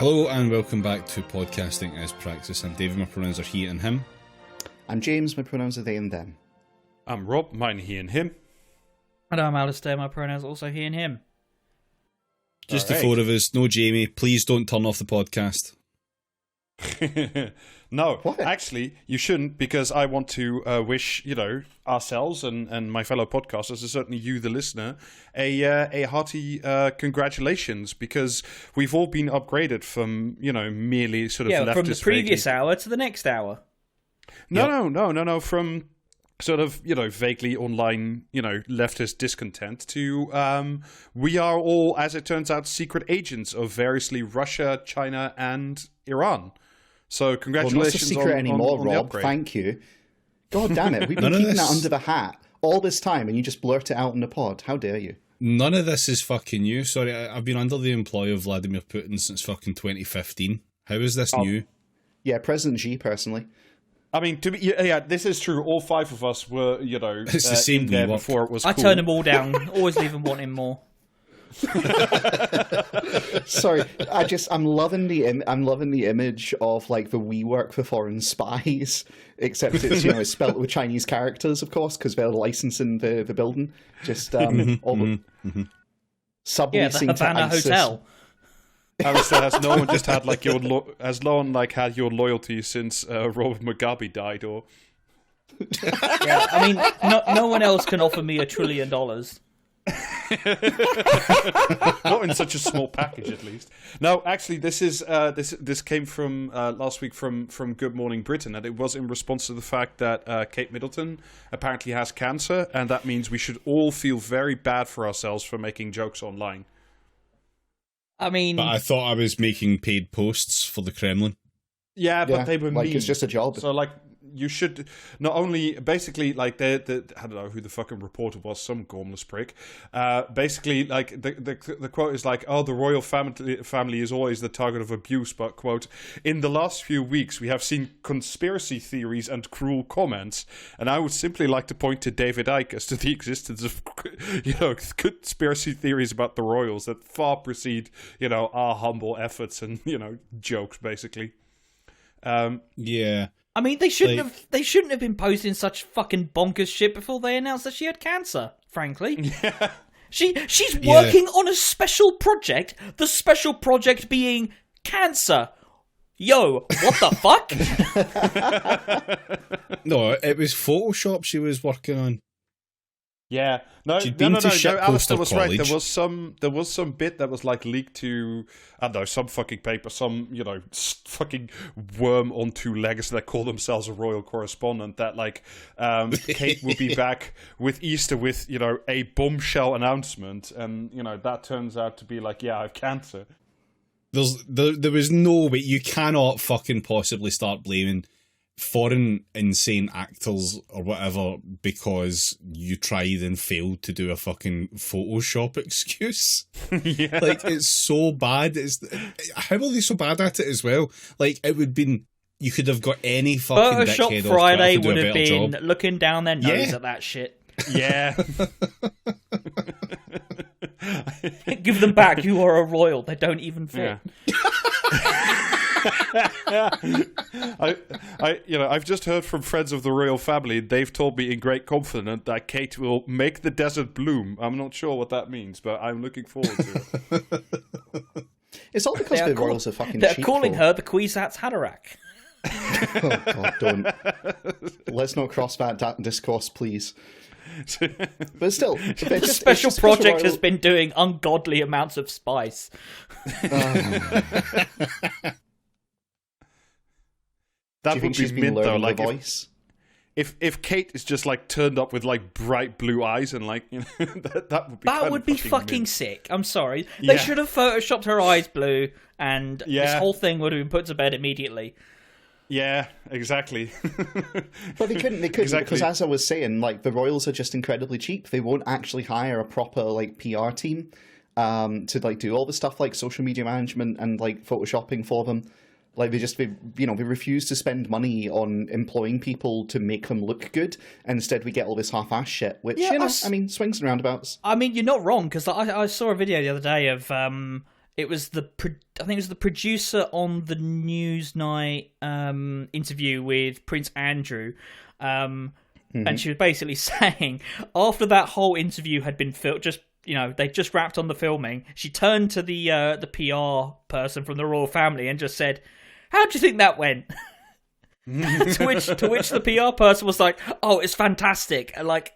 Hello and welcome back to Podcasting as Praxis. I'm David, my pronouns are he and him. I'm James, my pronouns are they and them. I'm Rob, mine he and him. And I'm Alistair, my pronouns are also he and him. Just the four of us, no Jamie. Please don't turn off the podcast. No, What? actually, you shouldn't, because I want to wish, ourselves and my fellow podcasters, and certainly you, the listener, a hearty congratulations, because we've all been upgraded from, merely sort of leftist from the previous vaguely... hour to the next hour. No, from sort of, vaguely online, leftist discontent to we are all, as it turns out, secret agents of variously Russia, China, and Iran. So congratulations well, not a secret anymore, on the Rob. upgrade. Thank you. God damn it, we've been keeping that under the hat all this time, and you just blurt it out in the pod. How dare you? None of this is fucking new. Sorry, I've been under the employ of Vladimir Putin since fucking 2015. How is this new? Yeah, President Xi, personally. I mean, this is true. All five of us were, it's the same in there work. before it was I cool. turn them all down. Always leave them wanting more. Sorry, I'm loving the image of like the We Work for Foreign Spies, except it's it's spelt with Chinese characters, of course, because they're licensing the building. Just subleasing the Havana to ISIS. Hotel. Alistair, has no one just had like has no one like had your loyalty since Robert Mugabe died, or? Yeah, I mean, no one else can offer me $1 trillion. Not in such a small package, at least. No, actually, this is this came from last week from Good Morning Britain, and it was in response to the fact that Kate Middleton apparently has cancer, and that means we should all feel very bad for ourselves for making jokes online. I mean, But I thought I was making paid posts for the Kremlin. Yeah, but they were mean. It's just a job. So you should not only basically like I don't know who the fucking reporter was, some gormless prick. Basically, like the quote is like, "Oh, the royal family is always the target of abuse," but quote, "In the last few weeks, we have seen conspiracy theories and cruel comments, and I would simply like to point to David Icke as to the existence of conspiracy theories about the royals that far precede our humble efforts and jokes, basically." Yeah. I mean, they shouldn't have been posting such fucking bonkers shit before they announced that she had cancer, frankly. Yeah. She's working on a special project, the special project being cancer. Yo, what the fuck? No, it was Photoshop she was working on. Yeah, no. Alistair was right. There was some bit that was like leaked to, I don't know, some fucking paper, some fucking worm on two legs that call themselves a royal correspondent. That like Kate will be back with Easter with a bombshell announcement, and that turns out to be like, yeah, I have cancer. There was no way. You cannot fucking possibly start blaming foreign insane actors or whatever because you tried and failed to do a fucking Photoshop excuse. Yeah. Like, it's so bad. How are they so bad at it as well? Like, it would been, you could have got any fucking Photoshop dickhead Friday off Twitter to do would a have better been job. looking down their nose at that shit. Yeah. Give them back. You are a royal. They don't even fit. I've just heard from friends of the royal family. They've told me in great confidence that Kate will make the desert bloom. I'm not sure what that means, but I'm looking forward to it. It's all because the royals are fucking They're cheap. calling her the Kwisatz Haderach. Oh God, don't. Let's not cross that discourse, please. But still, The special project has been doing ungodly amounts of spice. Do That you would think be she's been mint though. learning Like the voice? if Kate is just like turned up with like bright blue eyes and like that would be That would be fucking mint. sick. I'm sorry. Yeah. They should have photoshopped her eyes blue, and this Yeah. whole thing would have been put to bed immediately. Yeah, exactly. But they couldn't Exactly. because, as I was saying, like the royals are just incredibly cheap. They won't actually hire a proper like PR team to like do all the stuff like social media management and like photoshopping for them. Like they refuse to spend money on employing people to make them look good. And instead, we get all this half-ass shit, which swings and roundabouts. I mean, you're not wrong, because I saw a video the other day of It was I think it was the producer on the Newsnight interview with Prince Andrew, and she was basically saying after that whole interview had been filmed, they just wrapped on the filming, she turned to the PR person from the royal family and just said, "How do you think that went?" to which the PR person was like, "Oh, it's fantastic." And, like,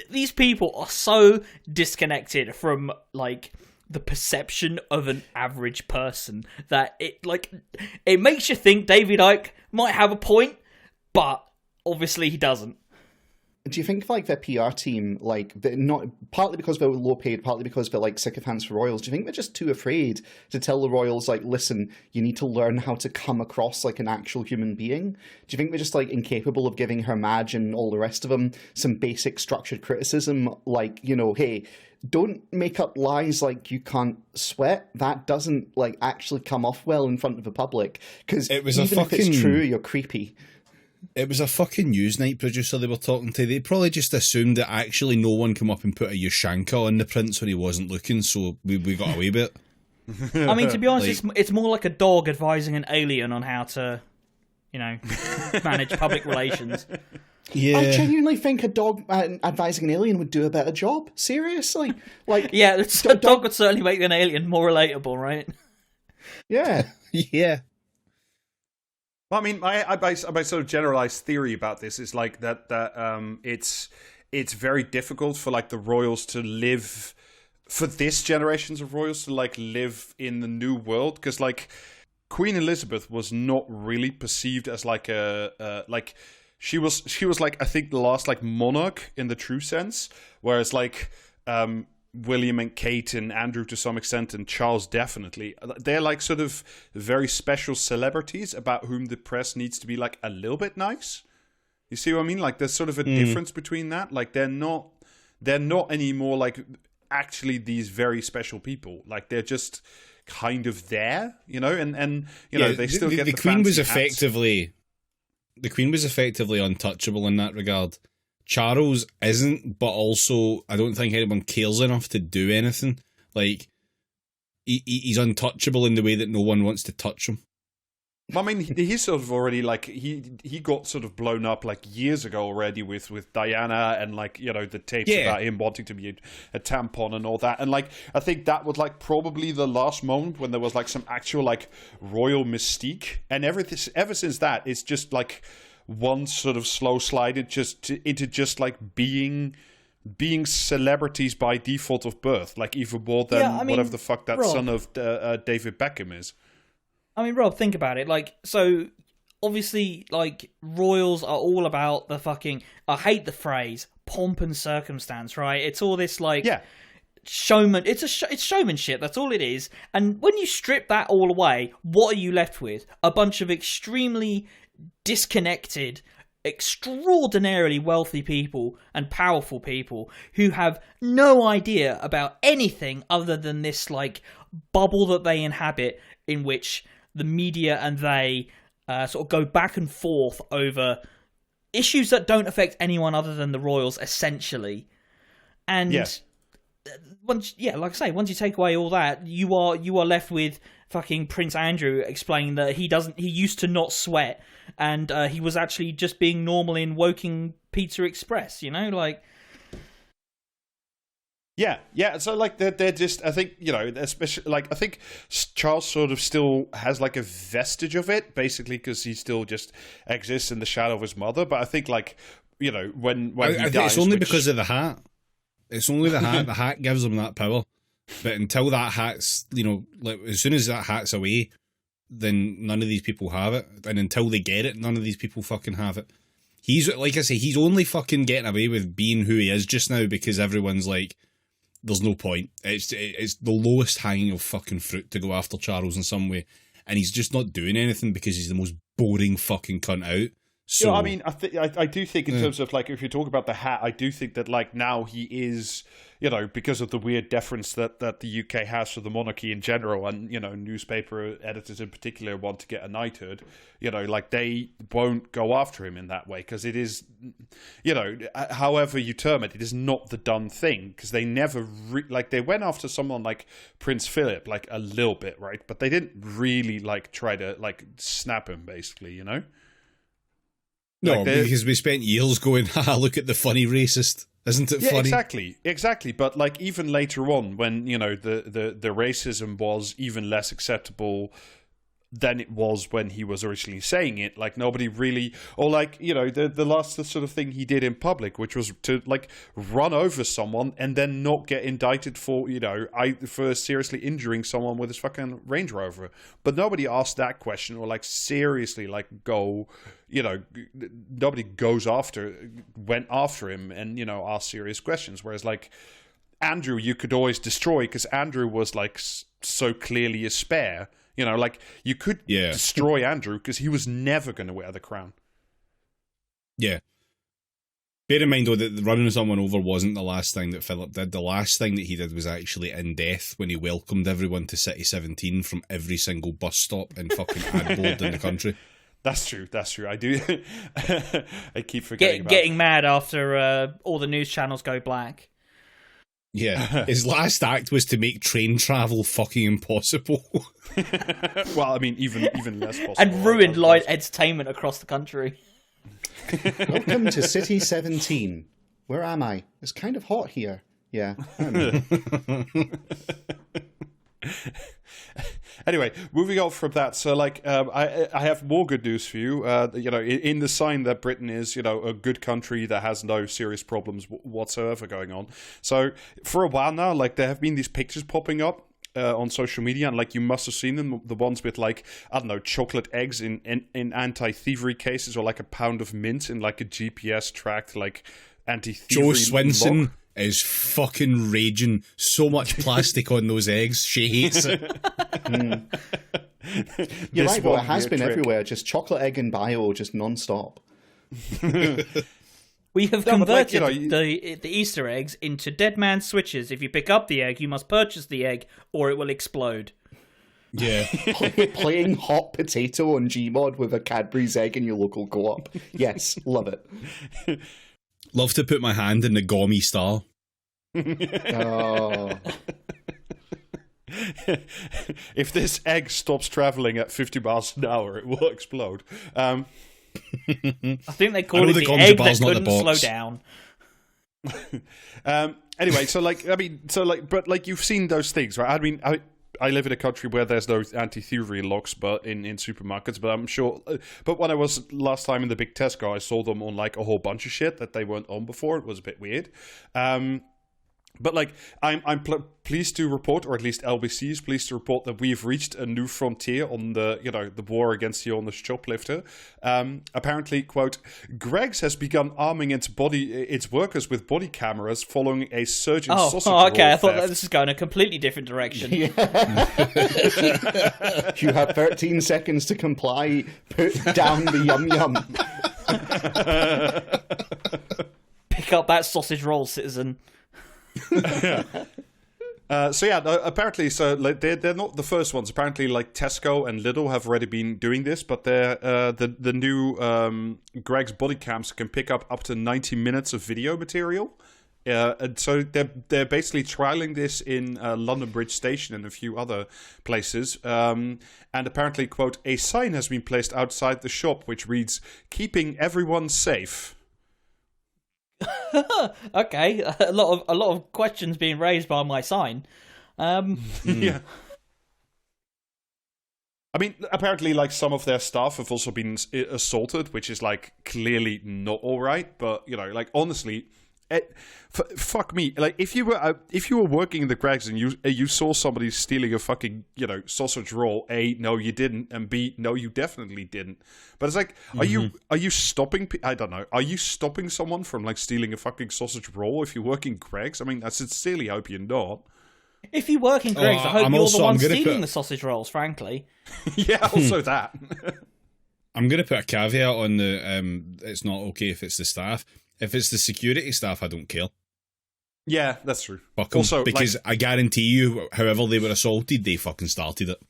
these people are so disconnected from, like, the perception of an average person that it makes you think David Icke might have a point, but obviously he doesn't. Do you think, like, their PR team, like, they're not, partly because they're low paid, partly because they're, like, sycophants for royals, do you think they're just too afraid to tell the royals, like, listen, you need to learn how to come across like an actual human being? Do you think they're just, like, incapable of giving Her Maj and all the rest of them some basic structured criticism, like, hey, don't make up lies like you can't sweat. That doesn't, like, actually come off well in front of the public, because even if it's true, you're creepy. It was a fucking Newsnight producer they were talking to. They probably just assumed that actually no one come up and put a Ushanka on the prince when he wasn't looking, so we got away with it. I mean, to be honest, it's more like a dog advising an alien on how to, manage public relations. Yeah. I genuinely think a dog advising an alien would do a better job. Seriously. Like, yeah, a dog would certainly make an alien more relatable, right? Yeah. Yeah. Well, I mean, my sort of generalized theory about this is like that it's very difficult for, like, the royals to live, for this generations of royals to, like, live in the new world, because, like, Queen Elizabeth was not really perceived as like she was like, I think, the last, like, monarch in the true sense, whereas, like, William and Kate and Andrew to some extent and Charles definitely, they're, like, sort of very special celebrities about whom the press needs to be, like, a little bit nice. You see what I mean? Like, there's sort of a difference between that. Like, they're not anymore, like, actually these very special people. Like, they're just kind of there, and they still get the Queen was fancy hats. effectively the Queen was effectively untouchable in that regard. Charles isn't, but also I don't think anyone cares enough to do anything. Like, he's untouchable in the way that no one wants to touch him. I mean, he's sort of already, like, he got sort of blown up, like, years ago already with Diana and, like, the tapes about him wanting to be a tampon and all that. And, like, I think that was, like, probably the last moment when there was, like, some actual, like, royal mystique. And ever since that, it's just, like, one sort of slow slide into just like being celebrities by default of birth, like even more than whatever the fuck that Rob, son of David Beckham is. I mean, Rob, think about it. Like, so obviously, like, royals are all about the fucking, I hate the phrase, pomp and circumstance, right? It's all this, like, showman. It's showmanship. That's all it is. And when you strip that all away, what are you left with? A bunch of extremely disconnected, extraordinarily wealthy people and powerful people who have no idea about anything other than this, like, bubble that they inhabit, in which the media and they sort of go back and forth over issues that don't affect anyone other than the royals, essentially. And once you take away all that, you are left with fucking Prince Andrew explaining that he used to not sweat, and he was actually just being normal in Woking Pizza Express, like. Yeah. So, like, they're just, I think, especially, like, I think Charles sort of still has, like, a vestige of it, basically, because he still just exists in the shadow of his mother. But I think, like, when he dies, it's only because of the hat. It's only the hat. The hat gives him that power. But until that hat's, like, as soon as that hat's away, then none of these people have it. And until they get it, none of these people fucking have it. He's, like I say, he's only fucking getting away with being who he is just now because everyone's like, there's no point. It's the lowest hanging of fucking fruit to go after Charles in some way. And he's just not doing anything because he's the most boring fucking cunt out. So, I mean, I do think in terms of like, if you talk about the hat, I do think that like now he is, because of the weird deference that the UK has for the monarchy in general, and newspaper editors in particular want to get a knighthood, like they won't go after him in that way because it is, however you term it, it is not the done thing because they never they went after someone like Prince Philip like a little bit, right? But they didn't really like try to like snap him, basically, No, because we spent years going, haha, look at the funny racist. Isn't it funny? Exactly. But like even later on when, the racism was even less acceptable than it was when he was originally saying it, like nobody really, or like, the last sort of thing he did in public, which was to like run over someone and then not get indicted for, for seriously injuring someone with his fucking Range Rover. But nobody asked that question or like seriously like go, nobody went after him and, asked serious questions. Whereas like Andrew, you could always destroy because Andrew was like so clearly a spare. Like you could destroy Andrew because he was never going to wear the crown. Yeah. Bear in mind, though, that running someone over wasn't the last thing that Philip did. The last thing that he did was actually in death when he welcomed everyone to City 17 from every single bus stop and fucking ad board in the country. That's true. I do. I keep forgetting about getting mad after all the news channels go black. Yeah, his last act was to make train travel fucking impossible. Well, I mean, even less possible. And ruined light entertainment across the country. Welcome to City 17. Where am I? It's kind of hot here. Yeah. Anyway, moving on from that, so like I have more good news for you. In the sign that Britain is, a good country that has no serious problems whatsoever going on. So for a while now, like there have been these pictures popping up on social media, and like you must have seen them, the ones with like, I don't know, chocolate eggs in anti-thievery cases, or like a pound of mint in like a GPS tracked like anti-thievery Joe Swinson lock. Is fucking raging. So much plastic on those eggs. She hates it. You're right, though. It has been everywhere. Just chocolate egg and bio, just non-stop. We have converted the Easter eggs into dead man switches. If you pick up the egg, you must purchase the egg, or it will explode. Yeah. Playing hot potato on Gmod with a Cadbury's egg in your local co-op. Yes, love it. Love to put my hand in the gummy star. Oh. If this egg stops traveling at 50 miles an hour, it will explode. I think they called it the egg that couldn't slow down. Anyway, but you've seen those things, right? I mean, I live in a country where there's no anti-thievery locks, but in supermarkets. But I'm sure. But when I was last time in the big Tesco, I saw them on like a whole bunch of shit that they weren't on before. It was a bit weird. But like, I'm pleased to report, or at least LBC is pleased to report, that we've reached a new frontier on the the war against the honest shoplifter. Apparently, quote, Greggs has begun arming its workers with body cameras following a surge in sausage roll okay. I thought theft. that this is going a completely different direction. Yeah. You have 13 seconds to comply. Put down the yum-yum. Pick up that sausage roll, citizen. Apparently, they're not the first ones. Apparently, like Tesco and Lidl have already been doing this, but they're the new Greggs body cams can pick up to 90 minutes of video material. And so they're basically trialing this in London Bridge Station and a few other places. And apparently, quote, a sign has been placed outside the shop which reads, "Keeping everyone safe." Okay, a lot of questions being raised by my sign. Yeah. I mean, apparently, like, some of their staff have also been assaulted, which is like clearly not all right. But like, honestly, fuck me. Like, if you were working in the Greggs and you saw somebody stealing a fucking sausage roll, A, no you didn't, and B, no you definitely didn't. But it's like, are you stopping? I don't know. Are you stopping someone from like stealing a fucking sausage roll if you work in Greggs? I mean, I sincerely hope you're not. If you work in Greggs, I hope you're the one stealing the sausage rolls. Frankly. Yeah, also that. I'm going to put a caveat on the it's not okay if it's the staff. If it's the security staff, I don't care. Yeah, that's true. Fuck 'em, also, because I guarantee you, however they were assaulted, they fucking started it.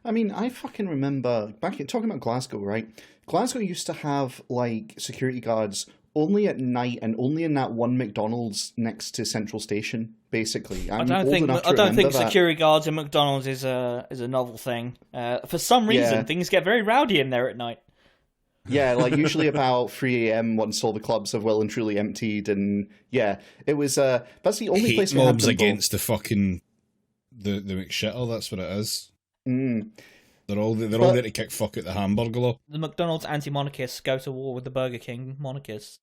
I mean, I fucking remember talking about Glasgow, right? Glasgow used to have like security guards only at night and only in that one McDonald's next to Central Station. Basically, I don't think security guards in McDonald's is a novel thing. For some reason, things get very rowdy in there at night. Yeah, like usually about 3 a.m. once all the clubs have well and truly emptied, and yeah, it was. That's the only place we had them against the fucking the McShitter. That's what it is. Mm. They're all there to kick fuck at the hamburger. The McDonald's anti-monarchists go to war with the Burger King monarchists.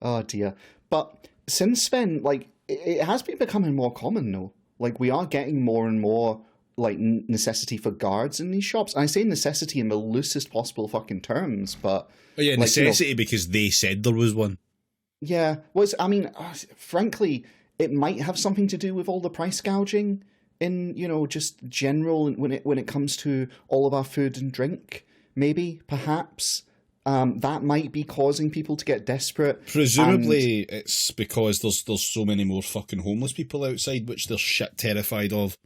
Oh dear! But since then, like it has been becoming more common, though. Like we are getting more and more like necessity for guards in these shops. And I say necessity in the loosest possible fucking terms, but yeah, like, necessity because they said there was one. Yeah, I mean, frankly, it might have something to do with all the price gouging in just general when it comes to all of our food and drink. Maybe, perhaps. That might be causing people to get desperate. Presumably, it's because there's so many more fucking homeless people outside, which they're shit terrified of.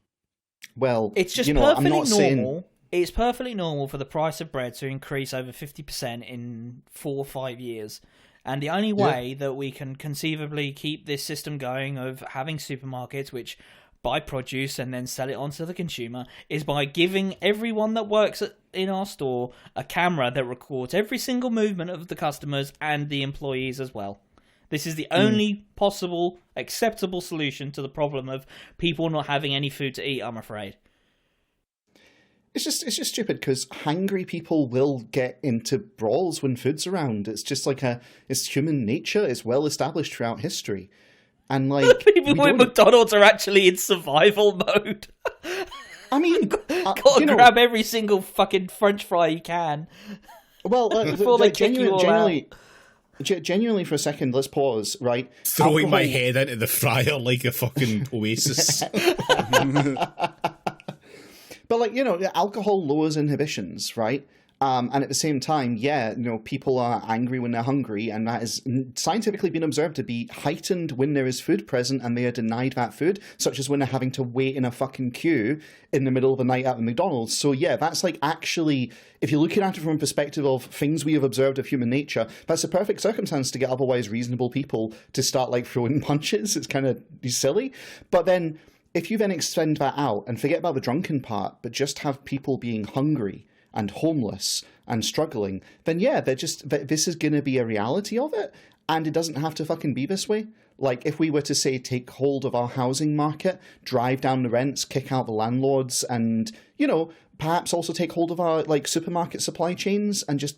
Well, it's just perfectly normal. It's perfectly normal for the price of bread to increase over 50% in 4 or 5 years. And the only way that we can conceivably keep this system going of having supermarkets which buy produce and then sell it on to the consumer is by giving everyone that works in our store a camera that records every single movement of the customers and the employees as well. This is the only possible, acceptable solution to the problem of people not having any food to eat, I'm afraid. It's just stupid because hungry people will get into brawls when food's around. It's just like it's human nature. It's well established throughout history. And like people in McDonald's are actually in survival mode. I mean, gotta grab every single fucking French fry you can. Well, before they kick you all out. Genuinely, for a second, let's pause, right? Throwing my head into the fryer like a fucking oasis. But, like, alcohol lowers inhibitions, right? And at the same time, people are angry when they're hungry, and that is scientifically been observed to be heightened when there is food present and they are denied that food, such as when they're having to wait in a fucking queue in the middle of the night at the McDonald's. So yeah, that's like actually, if you're looking at it from a perspective of things we have observed of human nature, that's a perfect circumstance to get otherwise reasonable people to start like throwing punches. It's kind of silly. But then if you then extend that out and forget about the drunken part, but just have people being hungry and homeless and struggling, then yeah, this is going to be a reality of it, and it doesn't have to fucking be this way. Like, if we were to, say, take hold of our housing market, drive down the rents, kick out the landlords, and, perhaps also take hold of our, like, supermarket supply chains and just,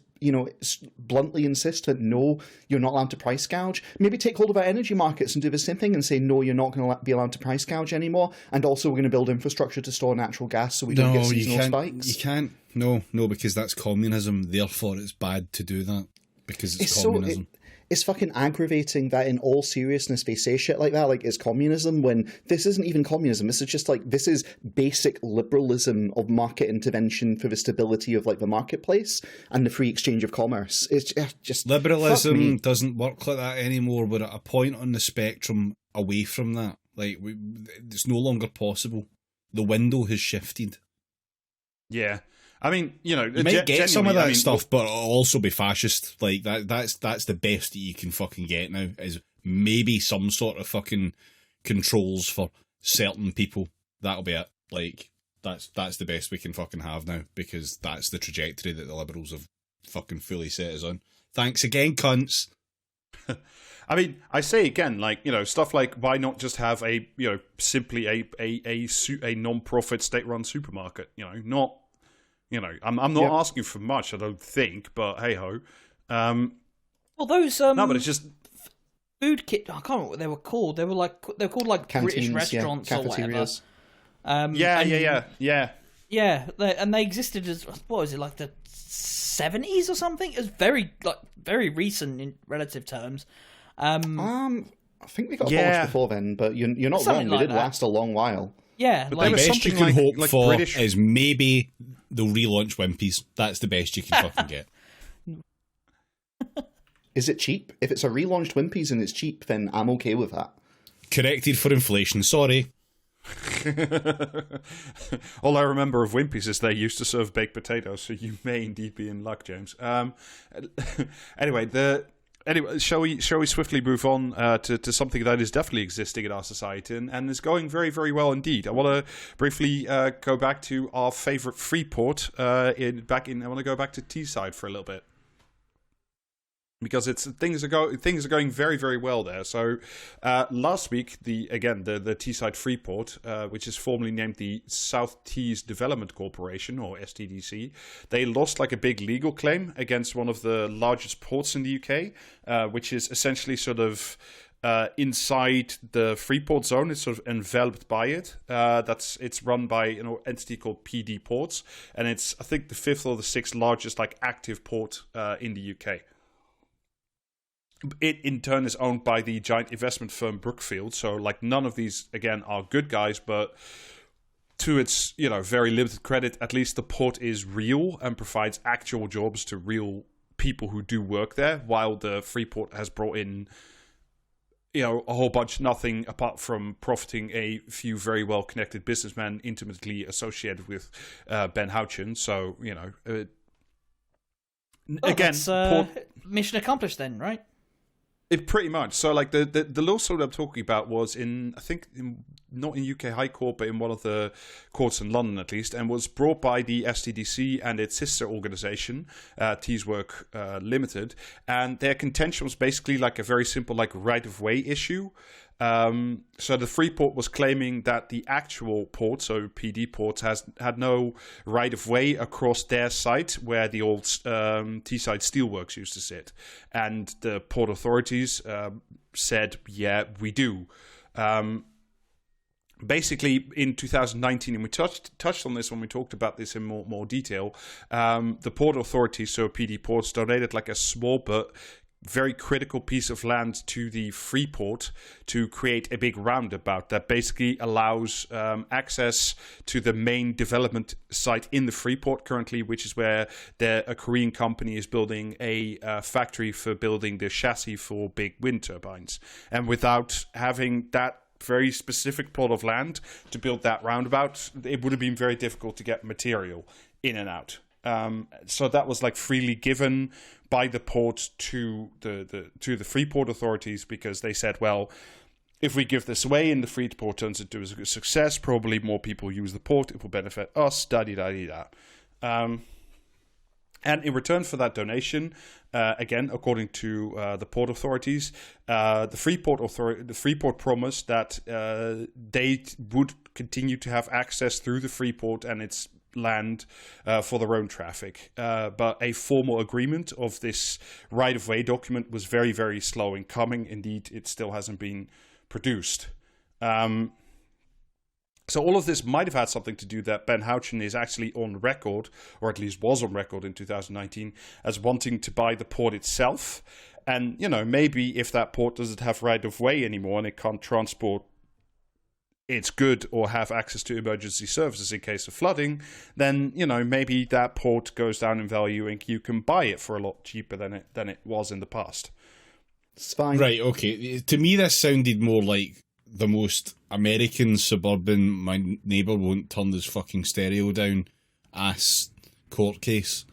bluntly insist that, no, you're not allowed to price gouge. Maybe take hold of our energy markets and do the same thing and say, no, you're not going to be allowed to price gouge anymore, and also we're going to build infrastructure to store natural gas so we don't get seasonal spikes. You can't. No, because that's communism. Therefore, it's bad to do that because it's communism. It's fucking aggravating that in all seriousness they say shit like that, like it's communism, when this isn't even communism. This is just like, this is basic liberalism of market intervention for the stability of like the marketplace and the free exchange of commerce. It's just liberalism doesn't work like that anymore. We're at a point on the spectrum away from that. Like it's no longer possible. The window has shifted. Yeah. I mean, you might get some of that stuff, but it'll also be fascist. Like that's the best that you can fucking get now, is maybe some sort of fucking controls for certain people. That'll be it. Like that's the best we can fucking have now, because that's the trajectory that the Liberals have fucking fully set us on. Thanks again, cunts. I mean, I say again, like, stuff like, why not just have simply a non-profit state-run supermarket? Not. I'm not asking for much, I don't think, but hey ho. Well, those no, but it's just food kit. I can't remember what they were called. They were called like canteens, British restaurants or whatever. Yeah. And they existed as, what was it, like the 70s or something? It was very recent in relative terms. I think they got abolished before then, but you're not wrong. They did last a long while. Yeah, But like The best you can hope like for British... is maybe they'll relaunch Wimpy's. That's the best you can fucking get. Is it cheap? If it's a relaunched Wimpy's and it's cheap, then I'm okay with that. Corrected for inflation, sorry. All I remember of Wimpy's is they used to serve baked potatoes, so you may indeed be in luck, James. Anyway, shall we swiftly move on to something that is definitely existing in our society and is going very, very well indeed. I want to briefly go back to our favorite Freeport. I want to go back to Teesside for a little bit, because things are going very, very well there. So last week, the Teesside Freeport, which is formerly named the South Tees Development Corporation, or STDC, they lost like a big legal claim against one of the largest ports in the UK, which is essentially sort of inside the Freeport zone. It's sort of enveloped by it. It's run by an entity called PD Ports, and it's, I think, the 5th or the 6th largest like active port in the UK. It, in turn, is owned by the giant investment firm Brookfield. So, like, none of these, again, are good guys, but to its, very limited credit, at least the port is real and provides actual jobs to real people who do work there, while the Freeport has brought in, a whole bunch, nothing apart from profiting a few very well-connected businessmen intimately associated with Ben Houchen. So, again... mission accomplished then, right? It pretty much. So, like, the lawsuit I'm talking about was not in UK High Court, but in one of the courts in London, at least, and was brought by the STDC and its sister organisation, Teeswork Limited, and their contention was basically like a very simple, like, right-of-way issue. So the Freeport was claiming that the actual port, so PD Ports, had no right of way across their site where the old Teesside Steelworks used to sit, and the port authorities said, "Yeah, we do." Basically, in 2019, and we touched on this when we talked about this in more detail, the port authorities, so PD Ports, donated like a small but very critical piece of land to the Freeport to create a big roundabout that basically allows access to the main development site in the Freeport currently, which is where a Korean company is building a factory for building the chassis for big wind turbines. And without having that very specific plot of land to build that roundabout, it would have been very difficult to get material in and out. So that was like freely given by the port to the Freeport authorities, because they said, well, if we give this away and the Freeport turns into a success, probably more people use the port, it will benefit us, da-di-da-di-da. And in return for that donation, again, according to the port authorities, the Freeport promised that they would continue to have access through the Freeport and its land for their own traffic. But a formal agreement of this right-of-way document was very, very slow in coming. Indeed, it still hasn't been produced. So all of this might have had something to do that Ben Houchen is actually on record, or at least was on record in 2019, as wanting to buy the port itself. And, maybe if that port doesn't have right-of-way anymore and it can't transport its good or have access to emergency services in case of flooding, then, maybe that port goes down in value and you can buy it for a lot cheaper than it was in the past. It's fine. Right, okay. To me, this sounded more like the most American suburban, my neighbour won't turn his fucking stereo down ass court case.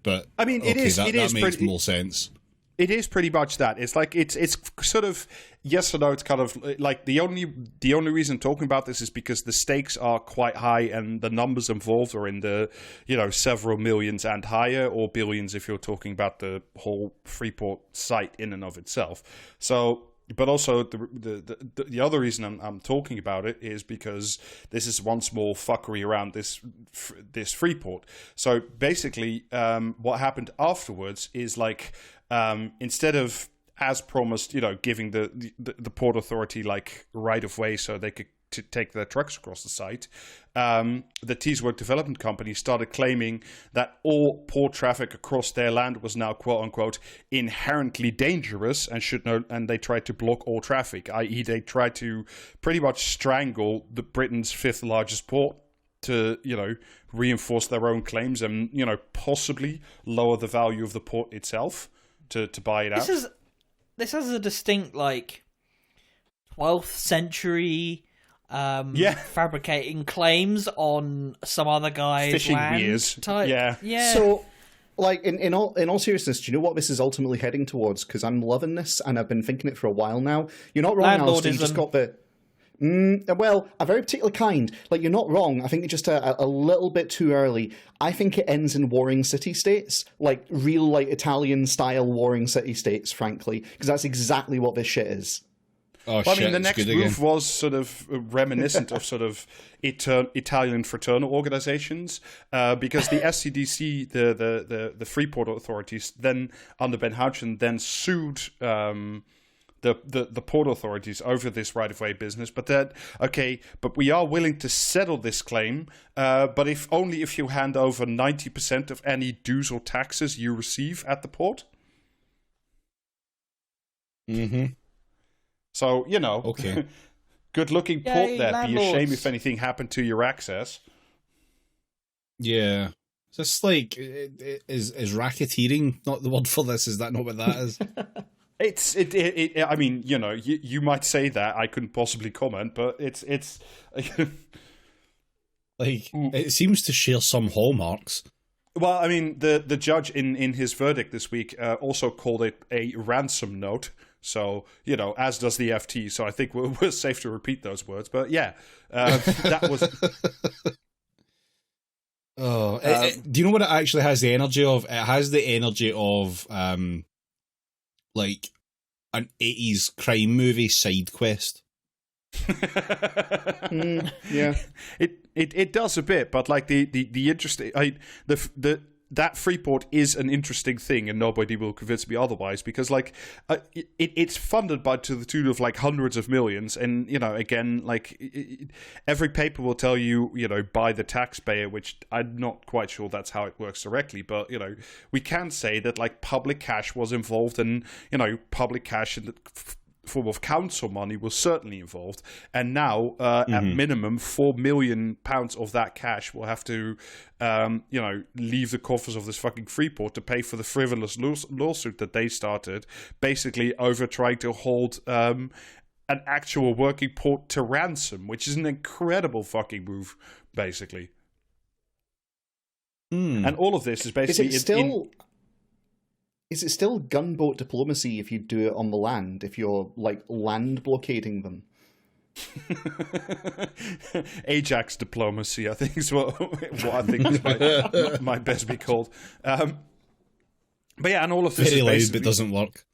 But I mean, that makes more sense. It is pretty much that. It's like it's sort of yes or no. It's kind of like the only reason I'm talking about this is because the stakes are quite high and the numbers involved are in the several millions and higher, or billions if you're talking about the whole Freeport site in and of itself. So. But also the other reason I'm talking about it is because this is one small fuckery around this Freeport. So basically, what happened afterwards is like instead of, as promised, giving the Port Authority like right of way so they could to take their trucks across the site, the Teeswork Development Company started claiming that all port traffic across their land was now quote unquote inherently dangerous and they tried to block all traffic, i.e. they tried to pretty much strangle the Britain's 5th largest port to, reinforce their own claims and, possibly lower the value of the port itself to buy it out. This has a distinct, 12th century fabricating claims on some other guy's fishing land weirs. Type. Yeah. So, in all seriousness, do you know what this is ultimately heading towards? Because I'm loving this, and I've been thinking it for a while now. You're not wrong, Alistair. You just got the... well, a very particular kind. You're not wrong. I think it's just a little bit too early. I think it ends in warring city-states. Real, Italian-style warring city-states, frankly. Because that's exactly what this shit is. Oh, well, I mean, the next move was sort of reminiscent of sort of Italian fraternal organizations, because the SCDC, the Freeport authorities, then under Ben Houchen, then sued the port authorities over this right-of-way business. But but we are willing to settle this claim, but only if you hand over 90% of any dues or taxes you receive at the port. Mm-hmm. So, okay. Good-looking port there. Landlords. Be a shame if anything happened to your access. Yeah. Just is racketeering not the word for this? Is that not what that is? I mean, you might say that. I couldn't possibly comment, but it's it seems to share some hallmarks. Well, I mean, the judge in his verdict this week also called it a ransom note. So, as does the FT. So I think we're safe to repeat those words. But yeah, that was... do you know what it actually has the energy of? It has the energy of an 80s crime movie side quest. Yeah, it does a bit, but the interesting, that Freeport is an interesting thing, and nobody will convince me otherwise, because it's funded to the tune of hundreds of millions, and again, every paper will tell you by the taxpayer, which I'm not quite sure that's how it works directly, but we can say that public cash was involved, and public cash in the form of council money was certainly involved, and now at minimum £4 million of that cash will have to leave the coffers of this fucking Freeport to pay for the frivolous lawsuit that they started, basically over trying to hold an actual working port to ransom, which is an incredible fucking move, basically. And all of this is basically... Is it still gunboat diplomacy if you do it on the land, if you're, land blockading them? Ajax diplomacy, I think, is what I think might best be called. But yeah, and all of this very is loud, but doesn't work.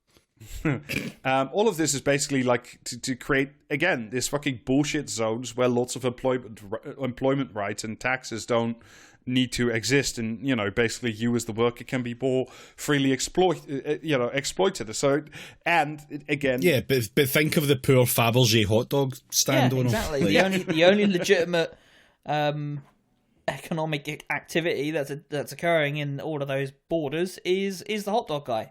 All of this is basically to create, again, this fucking bullshit zones where lots of employment rights and taxes don't need to exist, and basically you as the worker can be more freely exploited. So, and again, yeah, but think of the poor Fabergé hot dog stand owner. Exactly. The only legitimate economic activity that's occurring in all of those borders is the hot dog guy.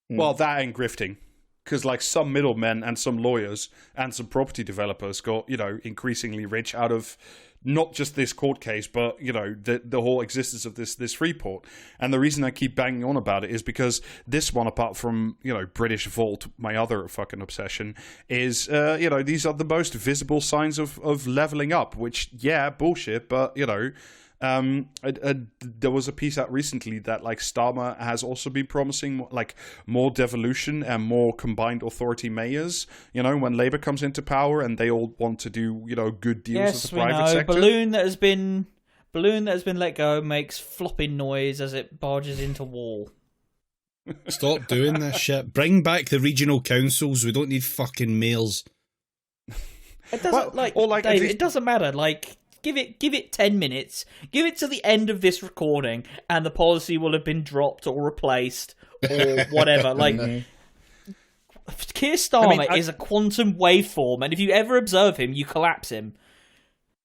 Well, that and grifting. Because some middlemen and some lawyers and some property developers got, increasingly rich out of not just this court case, but, the whole existence of this Freeport. And the reason I keep banging on about it is because this one, apart from, British Vault, my other fucking obsession, is, these are the most visible signs of leveling up, which, yeah, bullshit, but, there was a piece out recently that Starmer has also been promising more devolution and more combined authority mayors, when Labour comes into power, and they all want to do good deals with the private sector. Balloon that has been let go makes flopping noise as it barges into wall. Stop doing this shit. Bring back the regional councils. We don't need fucking mayors. It doesn't Dave, it doesn't matter. Give it 10 minutes. Give it to the end of this recording, and the policy will have been dropped or replaced or whatever. Keir Starmer is a quantum waveform, and if you ever observe him, you collapse him.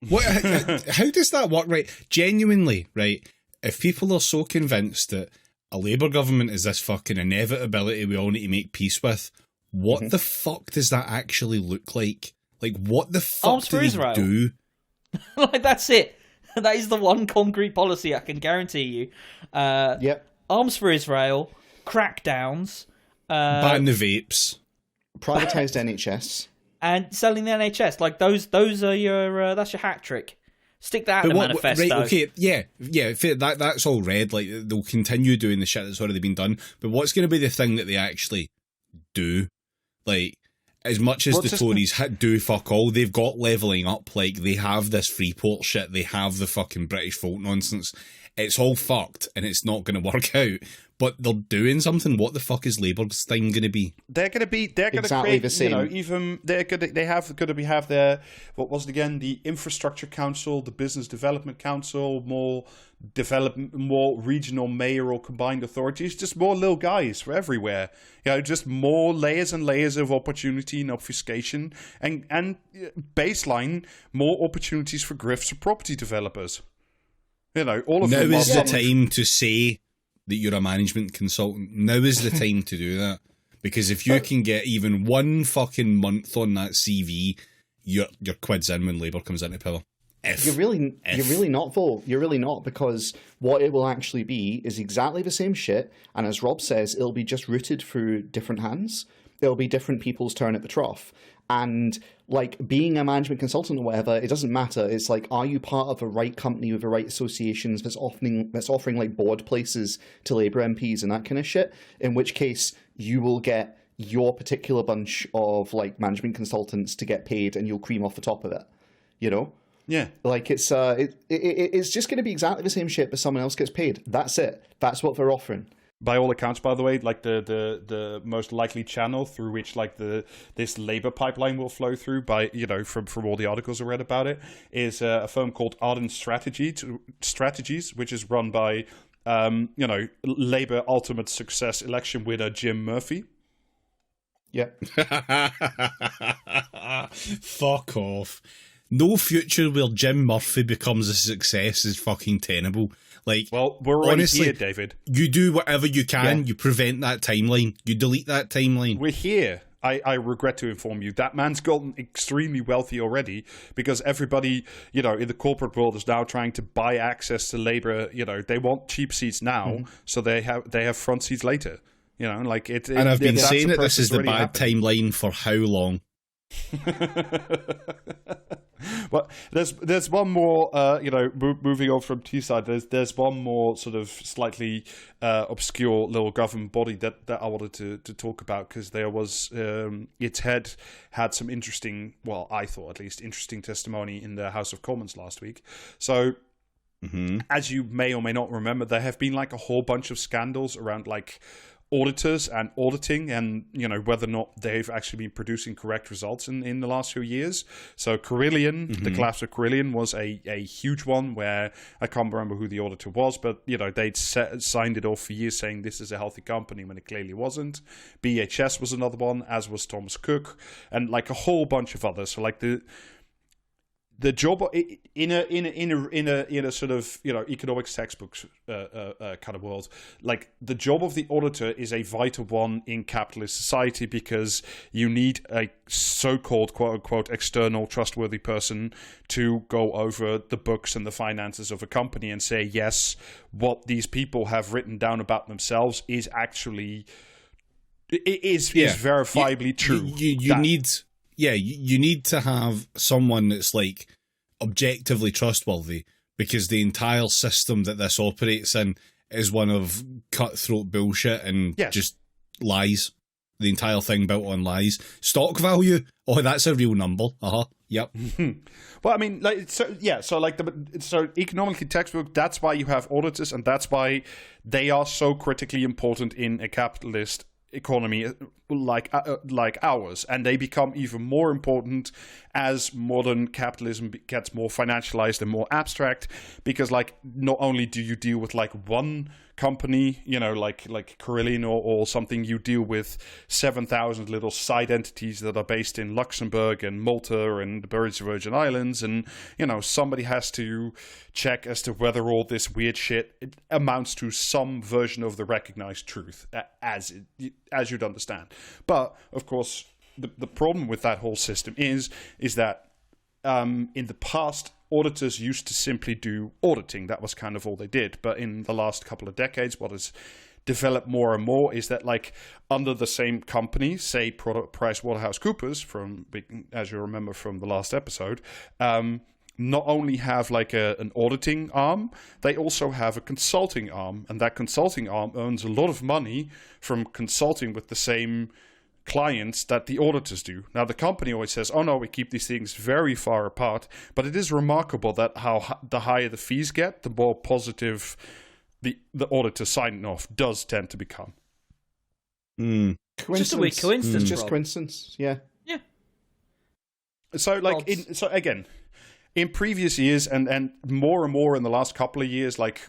What? How does that work? Right, genuinely, right? If people are so convinced that a Labour government is this fucking inevitability we all need to make peace with, what the fuck does that actually look like? Like, what the fuck Arms do for Israel. do? Like, that's it. That is the one concrete policy I can guarantee you. Yep. Arms for Israel, crackdowns, Ban the vapes, privatized NHS, and selling the NHS. Like those are your that's your hat trick. Stick that in the manifesto. Right, okay, yeah, that's all red. Like, they'll continue doing the shit that's already been done. But what's going to be the thing that they actually do? Like, as much as the Tories do fuck all, they've got levelling up. Like, they have this Freeport shit, they have the fucking British vote nonsense. It's all fucked, and it's not going to work out. But they're doing something. What the fuck is Labour's thing going to be? They're going to exactly create, the same. You know, even they have their, what was it again? The Infrastructure Council, the Business Development Council, more regional mayoral combined authorities, just more little guys for everywhere. You know, just more layers and layers of opportunity and obfuscation, and baseline more opportunities for grifts for property developers. You know, all of them. Now is the time to say that you're a management consultant. Now is the time to do that. Because if you can get even one fucking month on that CV, your quid's in when Labour comes into power. You're really not, though. You're really not, because what it will actually be is exactly the same shit, and as Rob says, it'll be just routed through different hands. It'll be different people's turn at the trough. And, like, being a management consultant or whatever, it doesn't matter. It's like, are you part of the right company with the right associations that's offering like board places to Labour MPs and that kind of shit? In which case, you will get your particular bunch of, like, management consultants to get paid, and you'll cream off the top of it. You know? Yeah. Like, it's just going to be exactly the same shit, but someone else gets paid. That's it. That's what they're offering. By all accounts, by the way, like the most likely channel through which like this Labour pipeline will flow through, by, you know, from all the articles I read about it, is a firm called Ardent Strategies, which is run by you know, Labour ultimate success election winner Jim Murphy. Yep. Fuck off. No future where Jim Murphy becomes a success is fucking tenable. Like, well, we're already honestly, here, David. You do whatever you can. Yeah. You prevent that timeline. You delete that timeline. We're here. I regret to inform you that man's gotten extremely wealthy already, because everybody, you know, in the corporate world is now trying to buy access to Labour. You know, they want cheap seats now, so they have front seats later. You know, like it. And I've been saying that this is the bad timeline for how long? Well, there's one more, you know, moving on from Teesside, there's one more sort of slightly obscure little government body that I wanted to talk about, because there was its head had some interesting, well, I thought at least interesting testimony in the House of Commons last week. So as you may or may not remember, there have been like a whole bunch of scandals around like auditors and auditing, and, you know, whether or not they've actually been producing correct results in the last few years. So Carillion, the collapse of Carillion was a huge one, where I can't remember who the auditor was, but, you know, they'd signed it off for years saying this is a healthy company when it clearly wasn't. BHS was another one, as was Thomas Cook, and like a whole bunch of others. So like the job in a sort of, you know, economics textbooks kind of world, like the job of the auditor is a vital one in capitalist society, because you need a so-called quote unquote external trustworthy person to go over the books and the finances of a company and say, yes, what these people have written down about themselves is actually is verifiably true. You need to have someone that's like objectively trustworthy, because the entire system that this operates in is one of cutthroat bullshit and just lies. The entire thing built on lies. Stock value? Oh, that's a real number. Yep. Well, I mean, like, so economically textbook, that's why you have auditors, and that's why they are so critically important in a capitalist economy like ours, and they become even more important as modern capitalism gets more financialized and more abstract, because like not only do you deal with like one company, like Carillion or something, you deal with 7,000 little side entities that are based in Luxembourg and Malta and the Virgin Islands, and somebody has to check as to whether all this weird shit amounts to some version of the recognized truth, as you'd understand. But of course, the problem with that whole system is that in the past, auditors used to simply do auditing. That was kind of all they did. But in the last couple of decades, what has developed more and more is that, like, under the same company, say PricewaterhouseCoopers, as you remember from the last episode, not only have like an auditing arm, they also have a consulting arm. And that consulting arm earns a lot of money from consulting with the same clients that the auditors do. Now, the company always says, oh no, we keep these things very far apart, but it is remarkable that the higher the fees get, the more positive the auditor signing off does tend to become. Just a weird coincidence. Just coincidence, yeah. So, like, again, in previous years and more and more in the last couple of years, like,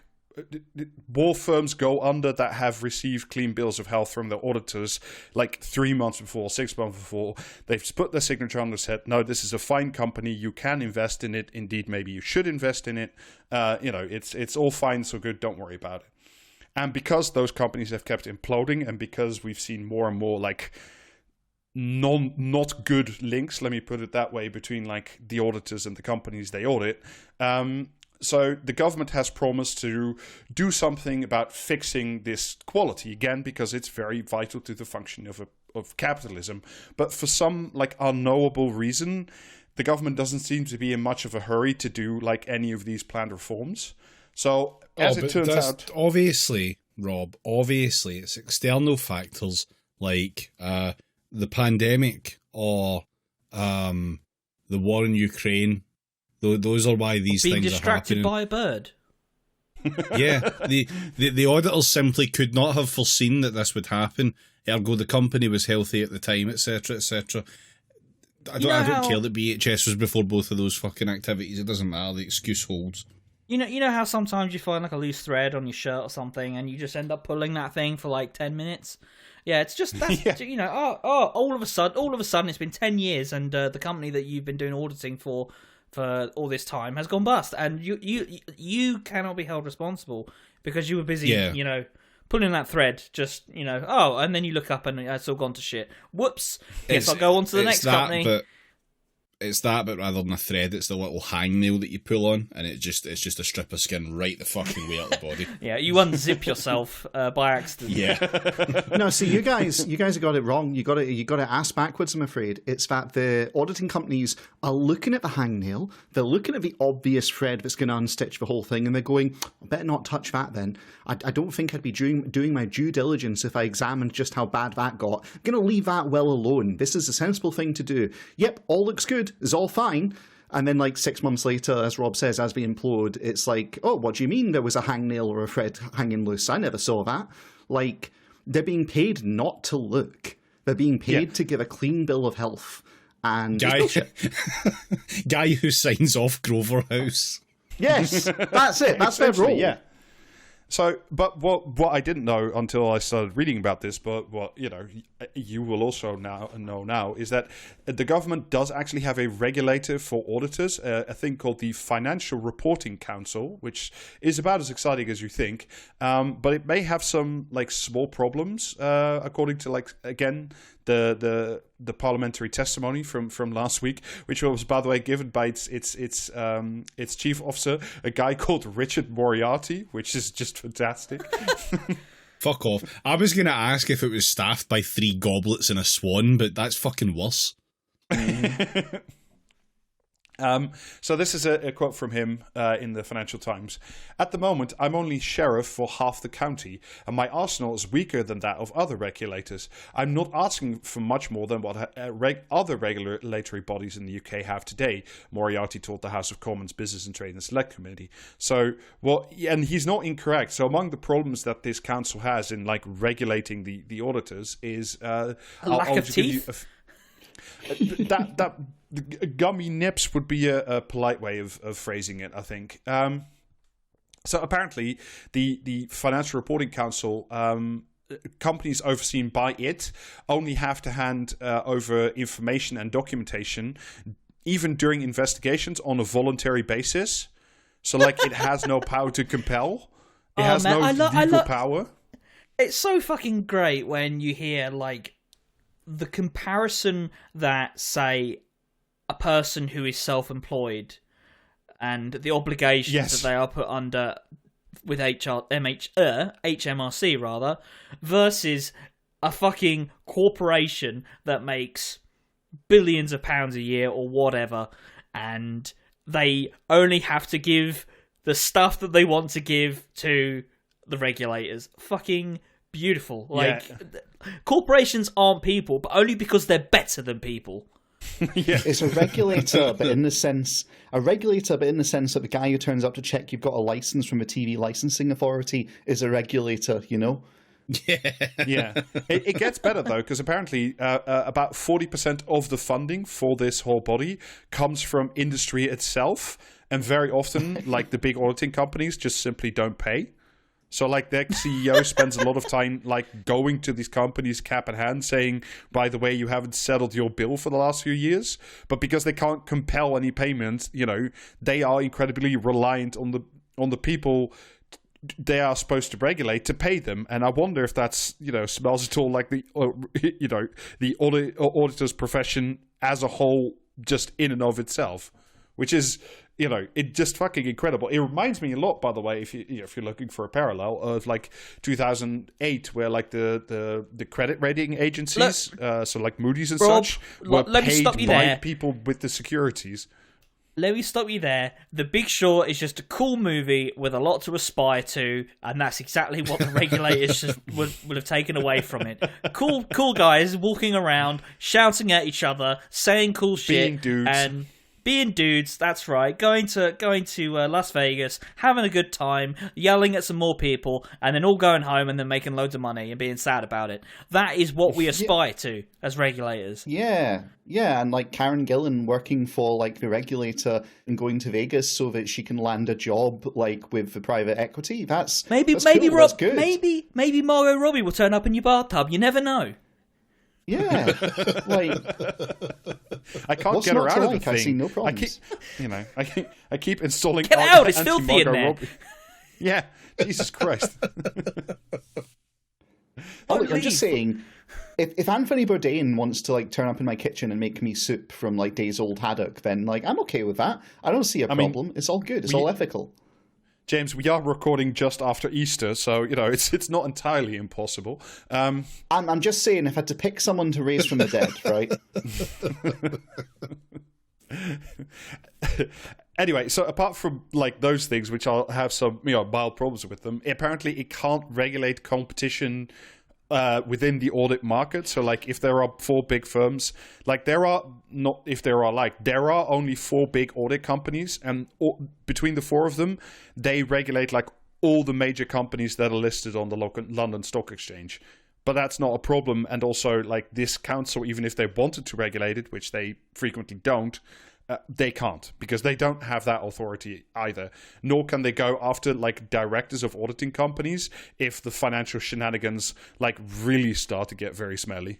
more firms go under that have received clean bills of health from their auditors like 3 months before, 6 months before. They've put their signature on the said, no, this is a fine company. You can invest in it. Indeed, maybe you should invest in it. It's all fine, so good. Don't worry about it. And because those companies have kept imploding, and because we've seen more and more like not good links, let me put it that way, between like the auditors and the companies they audit, so the government has promised to do something about fixing this quality again, because it's very vital to the function of capitalism. But for some like unknowable reason, the government doesn't seem to be in much of a hurry to do like any of these planned reforms. So as it turns out, obviously, Rob, it's external factors like the pandemic or the war in Ukraine. Those are why these being things are distracted happening. by a bird. Yeah, the auditors simply could not have foreseen that this would happen. Ergo, the company was healthy at the time, etc., etc. I don't care that BHS was before both of those fucking activities. It doesn't matter. The excuse holds. You know how sometimes you find like a loose thread on your shirt or something, and you just end up pulling that thing for like 10 minutes. Yeah, it's just that's all of a sudden it's been 10 years, and the company that you've been doing auditing for all this time has gone bust, and you cannot be held responsible because you were busy, pulling that thread. Just and then you look up and it's all gone to shit. Whoops! Yes, I'll go on to the next company. But rather than a thread, it's the little hangnail that you pull on, and it's just a strip of skin right the fucking way out the body. Yeah, you unzip yourself by accident. Yeah. No, see, you guys have got it wrong. You got it ass backwards, I'm afraid. It's that the auditing companies are looking at the hangnail, they're looking at the obvious thread that's going to unstitch the whole thing, and they're going, I better not touch that then. I don't think I'd be doing my due diligence if I examined just how bad that got. I'm going to leave that well alone. This is a sensible thing to do. Yep, all looks good. It's all fine. And then like 6 months later, as Rob says, as we implode, it's like, oh, what do you mean there was a hangnail or a thread hanging loose? I never saw that. Like, they're being paid not to look. They're being paid to give a clean bill of health. And guy who signs off Grover House. Yes, that's it. That's their role. Yeah. So, but what I didn't know until I started reading about this, but what you will also know now, is that the government does actually have a regulator for auditors, a thing called the Financial Reporting Council, which is about as exciting as you think, but it may have some like small problems, according to like again the parliamentary testimony from last week, which was, by the way, given by its chief officer, a guy called Richard Moriarty, which is just fantastic. Fuck off. I was going to ask if it was staffed by 3 goblets and a swan, but that's fucking worse. So this is a quote from him in the Financial Times. At the moment, I'm only sheriff for half the county, and my arsenal is weaker than that of other regulators. I'm not asking for much more than what other regulatory bodies in the UK have today, Moriarty told the House of Commons Business and Trade and Select Committee. So, and he's not incorrect. So among the problems that this council has in like regulating the auditors is a lack of teeth. That gummy nips would be a polite way of phrasing it, I think. So apparently, the Financial Reporting Council, companies overseen by it, only have to hand over information and documentation, even during investigations, on a voluntary basis. So, like, it has no power to compel. It has no legal power. It's so fucking great when you hear, like, the comparison that, say, a person who is self-employed and the obligations that they are put under with HMRC rather, versus a fucking corporation that makes billions of pounds a year or whatever, and they only have to give the stuff that they want to give to the regulators. Fucking beautiful. Like, corporations aren't people, but only because they're better than people. It's a regulator, but in the sense that the guy who turns up to check you've got a license from a TV licensing authority is a regulator, you know? Yeah. It gets better, though, because apparently about 40% of the funding for this whole body comes from industry itself, and very often, like, the big auditing companies just simply don't pay. So, like, their CEO spends a lot of time, like, going to these companies cap in hand, saying, by the way, you haven't settled your bill for the last few years. But because they can't compel any payments, you know, they are incredibly reliant on the people they are supposed to regulate to pay them. And I wonder if that's, you know, smells at all like the auditor's profession as a whole, just in and of itself, which is, you know, it just fucking incredible. It reminds me a lot, by the way, if you're looking for a parallel, of like 2008, where like the credit rating agencies, so like Moody's and Rob, such, were paid by there. people with the securities. Let me stop you there. The Big Short is just a cool movie with a lot to aspire to, and that's exactly what the regulators just would have taken away from it. Cool guys walking around, shouting at each other, saying cool shit, being dudes. and being dudes. That's right. Going to Las Vegas, having a good time, yelling at some more people, and then all going home and then making loads of money and being sad about it. That is what we aspire to as regulators. Yeah, and like Karen Gillan working for like the regulator and going to Vegas so that she can land a job like with the private equity. That's maybe cool. Rob, That's good. maybe Margot Robbie will turn up in your bathtub. You never know. Yeah, like I can't get her out of the thing. I see no problems. I keep installing. Get out! It's filthy in there. Robbie. Yeah, Jesus Christ. Look, I'm just saying, if Anthony Bourdain wants to like turn up in my kitchen and make me soup from like days old haddock, then like I'm okay with that. I don't see a problem. It's all good. It's all ethical. James, we are recording just after Easter, so, you know, it's not entirely impossible. I'm just saying, if I had to pick someone to raise from the dead, right? Anyway, so apart from, like, those things, which I'll have some, you know, mild problems with them, apparently it can't regulate competition within the audit market. So, like, if there are 4 big firms, like, there are only 4 big audit companies, and between the 4 of them, they regulate, like, all the major companies that are listed on the London Stock Exchange. But that's not a problem, and also, like, this council, even if they wanted to regulate it, which they frequently don't, they can't, because they don't have that authority either. Nor can they go after, like, directors of auditing companies if the financial shenanigans, like, really start to get very smelly.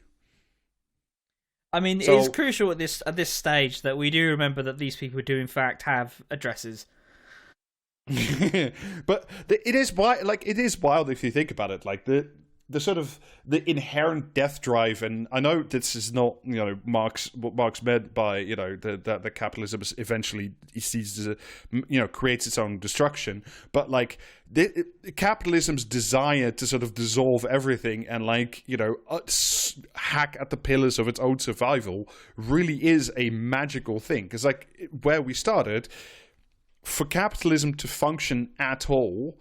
I mean, So- it's crucial at this stage that we do remember that these people do in fact have addresses. But it is wild if you think about it. Like, the sort of the inherent death drive, and I know this is not, you know, what Marx meant by, you know, that capitalism eventually creates its own destruction, but like capitalism's desire to sort of dissolve everything and, like, you know, hack at the pillars of its own survival really is a magical thing, because, like, where we started, for capitalism to function at all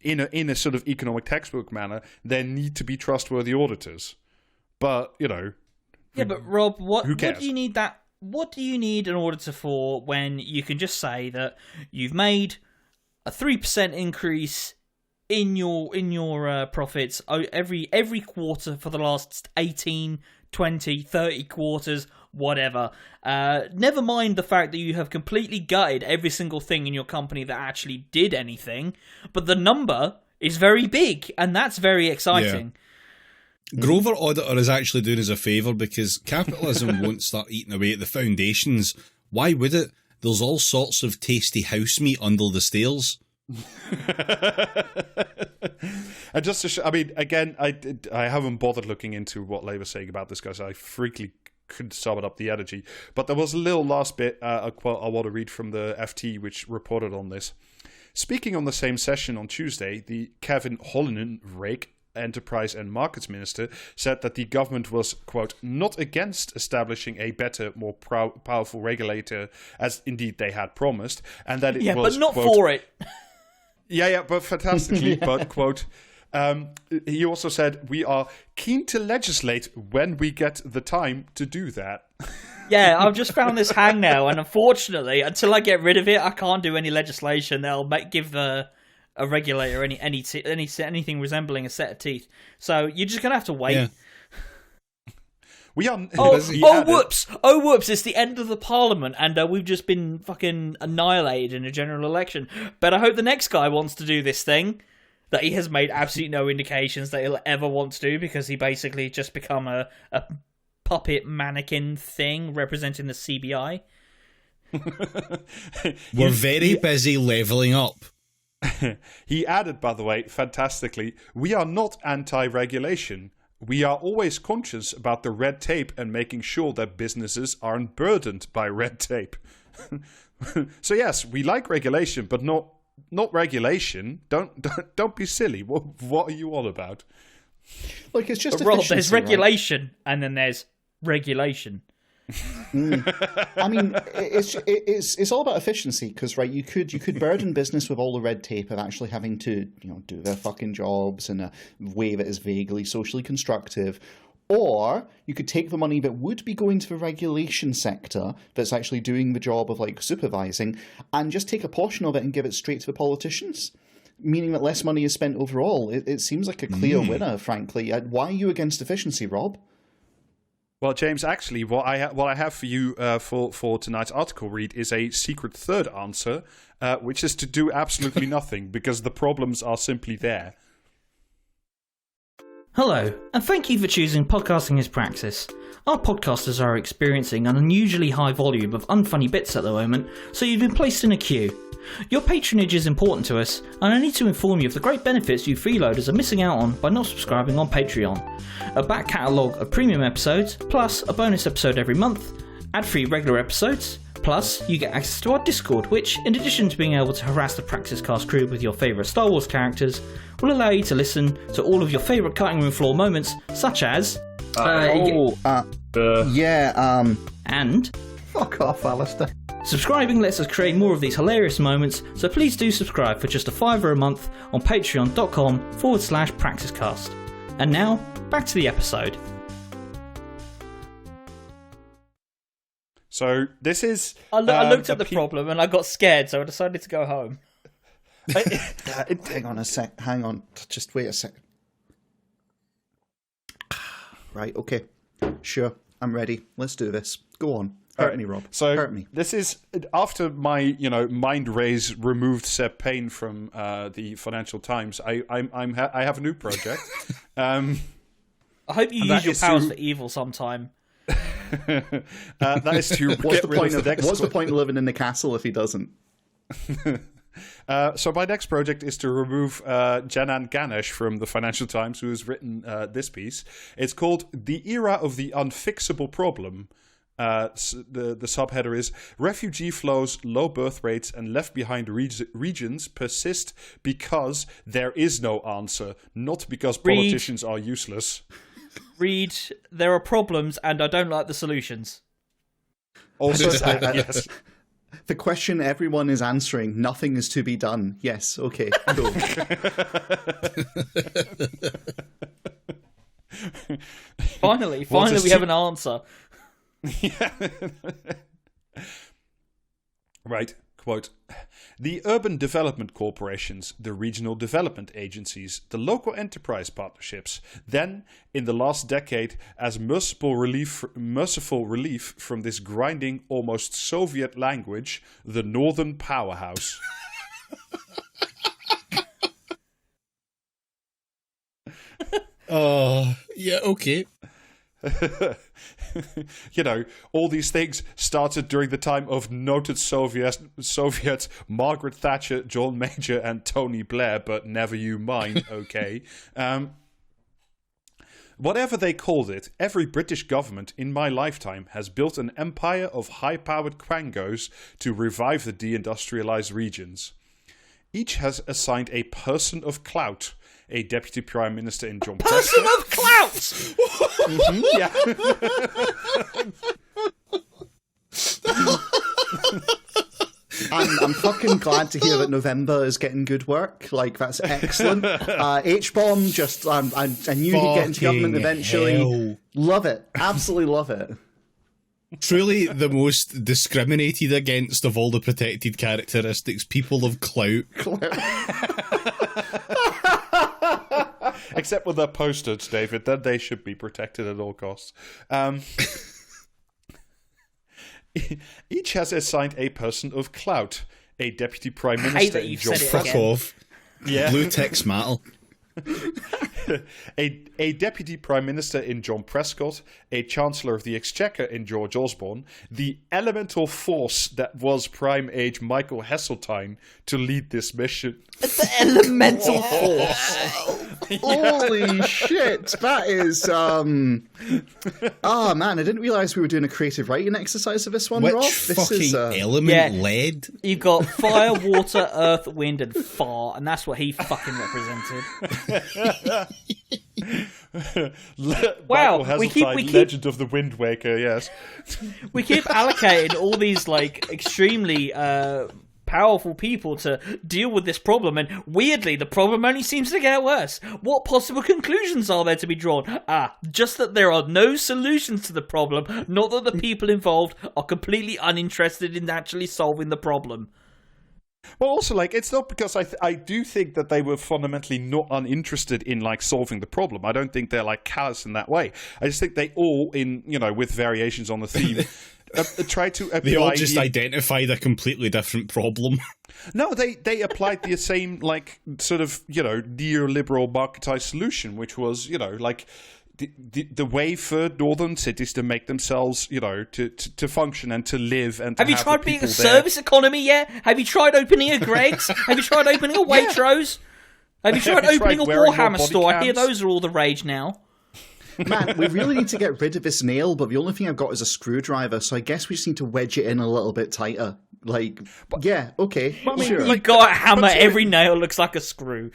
in a sort of economic textbook manner, there need to be trustworthy auditors. But, you know, yeah, but Rob, what who cares? do you need that? What do you need an auditor for when you can just say that you've made a 3% increase in your profits every quarter for the last 18, 20, 30 quarters, whatever. Never mind the fact that you have completely gutted every single thing in your company that actually did anything, but the number is very big, and that's very exciting. Yeah. Grover Auditor is actually doing us a favour, because capitalism won't start eating away at the foundations. Why would it? There's all sorts of tasty house meat under the stairs. And just to I mean, again, I haven't bothered looking into what Labour's saying about this, guys. I freakily couldn't sum it up the energy. But there was a little last bit, a quote I want to read from the FT, which reported on this. Speaking on the same session on Tuesday, the Kevin Hollinenrake, Enterprise and Markets Minister, said that the government was, quote, not against establishing a better, more powerful regulator, as indeed they had promised, and that it was, but not quote, for it. Yeah, but fantastically, but, quote, he also said, we are keen to legislate when we get the time to do that. Yeah, I've just found this hangnail, and unfortunately, until I get rid of it, I can't do any legislation that'll give a regulator anything resembling a set of teeth. So you're just gonna have to wait. Yeah. We are. Whoops! Oh, whoops! It's the end of the parliament, and we've just been fucking annihilated in a general election. But I hope the next guy wants to do this thing that he has made absolutely no indications that he'll ever want to do, because he basically just become a puppet mannequin thing representing the CBI. We're very busy levelling up. He added, by the way, fantastically, we are not anti-regulation. We are always conscious about the red tape and making sure that businesses aren't burdened by red tape. So yes, we like regulation, but not regulation. Don't be silly. What are you all about? Like, it's just Rob, there's regulation, right? And then there's regulation. I mean, it's all about efficiency, because right, you could burden business with all the red tape of actually having to do their fucking jobs in a way that is vaguely socially constructive, or you could take the money that would be going to the regulation sector that's actually doing the job of like supervising, and just take a portion of it and give it straight to the politicians, meaning that less money is spent overall. It seems like a clear winner, frankly. Why are you against efficiency, Rob? Well, James, actually, what I have for you for tonight's article read is a secret third answer, which is to do absolutely nothing, because the problems are simply there. Hello, and thank you for choosing Podcasting is Praxis. Our podcasters are experiencing an unusually high volume of unfunny bits at the moment, so you've been placed in a queue. Your patronage is important to us, and I need to inform you of the great benefits you freeloaders are missing out on by not subscribing on Patreon. A back catalogue of premium episodes, plus a bonus episode every month, ad-free regular episodes, plus you get access to our Discord, which, in addition to being able to harass the Praxis Cast crew with your favourite Star Wars characters, will allow you to listen to all of your favourite cutting room floor moments, such as... and... Fuck off, Alistair. Subscribing lets us create more of these hilarious moments, so please do subscribe for just $5 a month on patreon.com/praxiscast. And now, back to the episode. So, this is... I looked at the problem and I got scared, so I decided to go home. Hang on a sec. Hang on. Just wait a second. Right, okay. Sure, I'm ready. Let's do this. Go on. Hurt me, Rob. So hurt me. This is after my mind raise removed Seb Payne from the Financial Times. I have a new project. I hope you use your powers for evil sometime. That is to what's the point of living in the castle if he doesn't? So my next project is to remove Janan Ganesh from the Financial Times, who has written this piece. It's called "The Era of the Unfixable Problem." The subheader is refugee flows, low birth rates, and left behind regions persist because there is no answer, not because politicians are useless. Read, there are problems, and I don't like the solutions. Also, yes. The question everyone is answering, nothing is to be done. Yes, okay, cool. Finally, we have an answer. Yeah. Right. Quote, The urban development corporations, the regional development agencies, the local enterprise partnerships. Then, in the last decade, as merciful relief from this grinding, almost Soviet language, the Northern Powerhouse. Oh, yeah, okay. You know, all these things started during the time of noted Soviets Margaret Thatcher, John Major, and Tony Blair, but never you mind, okay? Whatever they called it, every British government in my lifetime has built an empire of high-powered quangos to revive the deindustrialized regions. Each has assigned a person of clout, a deputy prime minister in John Person of clout! Mm-hmm, yeah. I'm fucking glad to hear that November is getting good work. Like, that's excellent. H-bomb, just I knew he'd get into government eventually. Hell. Love it. Absolutely love it. Truly the most discriminated against of all the protected characteristics, people of clout. Except with their posters, David, then they should be protected at all costs. Each has assigned a person of clout, a deputy prime minister in John Fuck off. Yeah. Blue text metal. a deputy prime minister in John Prescott, a chancellor of the exchequer in George Osborne, the elemental force that was prime age Michael Heseltine to lead this mission. The elemental force. Holy shit, that is oh man, I didn't realise we were doing a creative writing exercise of this one, Which Rob. This fucking is element led? You've got fire, water, earth, wind, and fart, and that's what he fucking represented. Wow, we keep Legend of the Wind Waker, yes. We keep allocating all these like extremely powerful people to deal with this problem, and weirdly the problem only seems to get worse. What possible conclusions are there to be drawn? Just that there are no solutions to the problem, not that the people involved are completely uninterested in actually solving the problem. Well, also, like, it's not because I do think that they were fundamentally not uninterested in, like, solving the problem. I don't think they're, like, callous in that way. I just think they all, in, you know, with variations on the theme, try to apply... They all just identified a completely different problem. No, they applied the same, like, sort of, you know, neoliberal marketized solution, which was, you know, like... The way for northern cities to make themselves, you know, to function and to live and to have you tried being a service economy yet? Have you tried opening a Greg's? Have you tried opening a Waitrose? Have you tried opening a Warhammer store? I hear those are all the rage now. Man, we really need to get rid of this nail, but the only thing I've got is a screwdriver, so I guess we just need to wedge it in a little bit tighter. Like, yeah, okay, I mean, sure. You've got a hammer, every nail looks like a screw.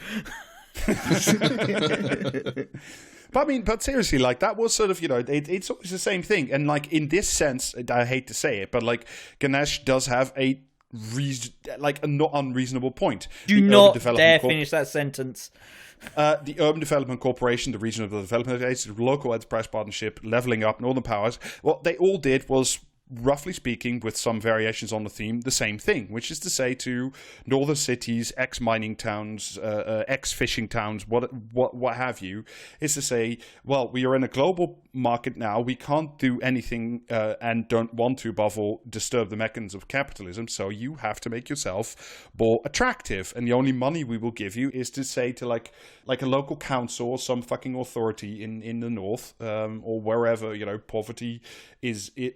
But seriously, like, that was sort of, you know, it's always the same thing. And, like, in this sense, I hate to say it, but, like, Ganesh does have a not unreasonable point. Do not dare finish that sentence. The Urban Development Corporation, the Regional Development Agency, the Local Enterprise Partnership, Leveling Up, Northern Powers, what they all did was, roughly speaking, with some variations on the theme, the same thing, which is to say to northern cities, ex-mining towns, ex-fishing towns, what have you, is to say, well, we are in a global market now, we can't do anything and don't want to, above all, disturb the mechanisms of capitalism, so you have to make yourself more attractive, and the only money we will give you is to say to like a local council or some fucking authority in the north, or wherever, you know, poverty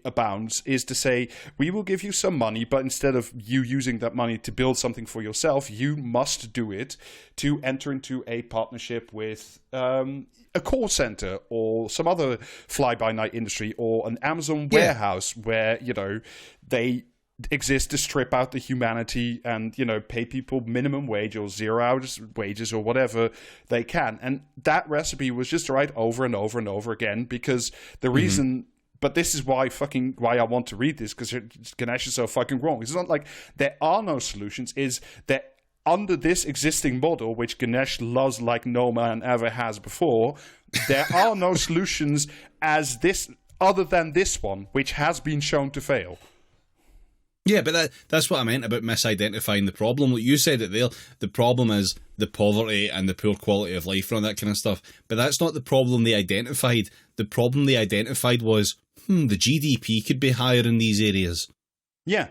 abounds, is to say, we will give you some money, but instead of you using that money to build something for yourself, you must do it to enter into a partnership with a call center or some other fly-by-night industry or an Amazon warehouse where, you know, they exist to strip out the humanity and, you know, pay people minimum wage or 0 hours wages or whatever they can. And that recipe was just tried over and over and over again, because the reason... But this is why I want to read this, because Ganesh is so fucking wrong. It's not like there are no solutions. Is that under this existing model, which Ganesh loves like no man ever has before, there are no solutions as this other than this one, which has been shown to fail. Yeah, but that's what I meant about misidentifying the problem. Like you said it there, the problem is the poverty and the poor quality of life and all that kind of stuff. But that's not the problem they identified. The problem they identified was, the GDP could be higher in these areas. Yeah,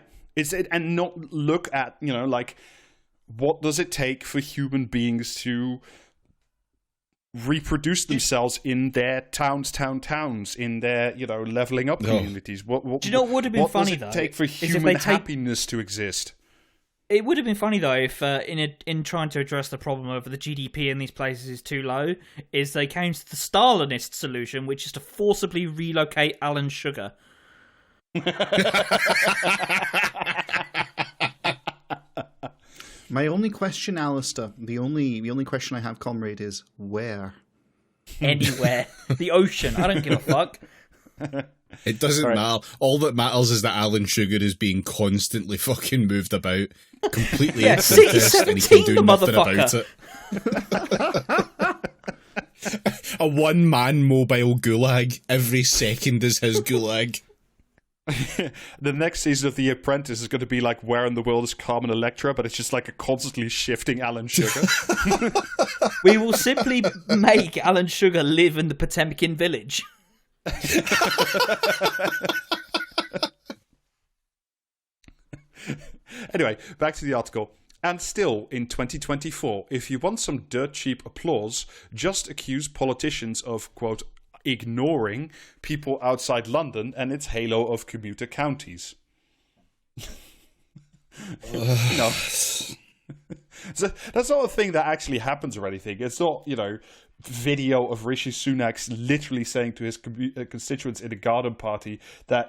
and not look at, like, what does it take for human beings to reproduce themselves in their towns, in their, leveling up communities. What do you know what would have been funny, though? What does it take for human happiness to exist? It would have been funny, though, if in trying to address the problem of the GDP in these places is too low, is they came to the Stalinist solution, which is to forcibly relocate Alan Sugar. My only question, Alistair, the only question I have, comrade, is where? Anywhere. The ocean. I don't give a fuck. It doesn't matter. All that matters is that Alan Sugar is being constantly fucking moved about, completely pissed, and he can do nothing about it. A one-man mobile gulag. Every second is his gulag. The next season of The Apprentice is going to be like Where in the World is Carmen Electra, but it's just like a constantly shifting Alan Sugar. We will simply make Alan Sugar live in the Potemkin village. Anyway, back to the article. And still, in 2024, if you want some dirt cheap applause, just accuse politicians of, quote, ignoring people outside London and its halo of commuter counties. No. So that's not a thing that actually happens or anything. It's not, video of Rishi Sunak literally saying to his constituents in a garden party that,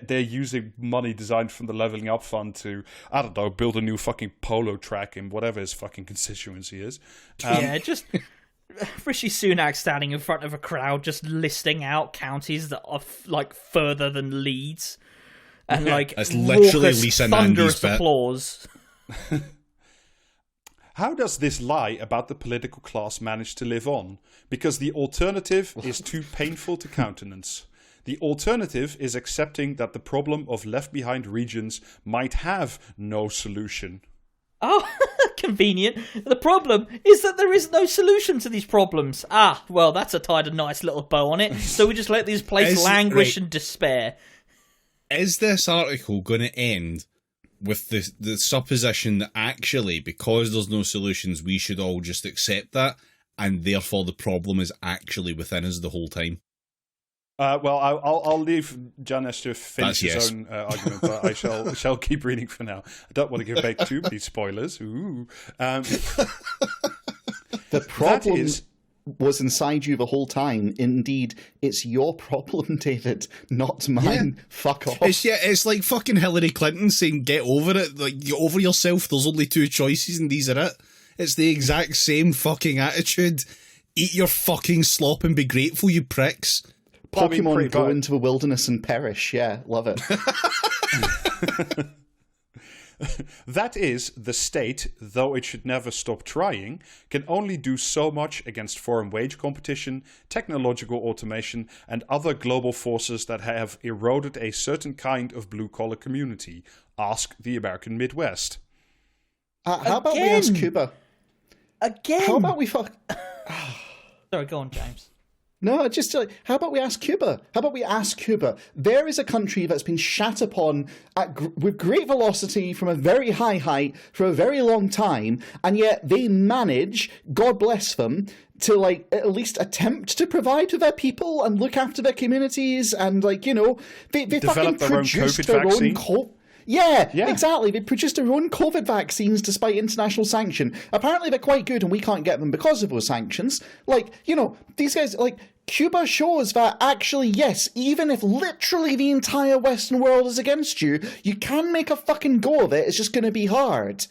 they're using money designed from the Levelling Up Fund to, I don't know, build a new fucking polo track in whatever his fucking constituency is. Just Rishi Sunak standing in front of a crowd just listing out counties that are like further than Leeds, and like that's literally Lisa Nandy's bit. Applause. How does this lie about the political class manage to live on? Because the alternative is too painful to countenance. The alternative is accepting that the problem of left-behind regions might have no solution. Oh, convenient. The problem is that there is no solution to these problems. Ah, well, that's tied a nice little bow on it. So we just let these places languish and despair. Is this article going to end with the supposition that actually, because there's no solutions, we should all just accept that, and therefore the problem is actually within us the whole time? Well, I'll leave Janesh to finish his own argument, but I shall keep reading for now. I don't want to give back too many spoilers. Ooh. The problem was inside you the whole time. Indeed, it's your problem, David, not mine. Yeah. Fuck off. It's like fucking Hillary Clinton saying, get over it. Like, get over yourself. There's only two choices and these are it. It's the exact same fucking attitude. Eat your fucking slop and be grateful, you pricks. Pokemon go into the wilderness and perish. Yeah, love it. That is, the state, though it should never stop trying, can only do so much against foreign wage competition, technological automation, and other global forces that have eroded a certain kind of blue-collar community. Ask the American Midwest. How about we ask Cuba? Again? How about we fuck... Sorry, go on, James. No, just how about we ask Cuba? How about we ask Cuba? There is a country that's been shat upon with great velocity from a very high height for a very long time, and yet they manage, God bless them, to at least attempt to provide for their people and look after their communities, and they fucking produce their own Yeah, exactly. They produced their own COVID vaccines despite international sanction. Apparently they're quite good and we can't get them because of those sanctions. These guys, Cuba shows that actually, yes, even if literally the entire Western world is against you, you can make a fucking go of it. It's just going to be hard.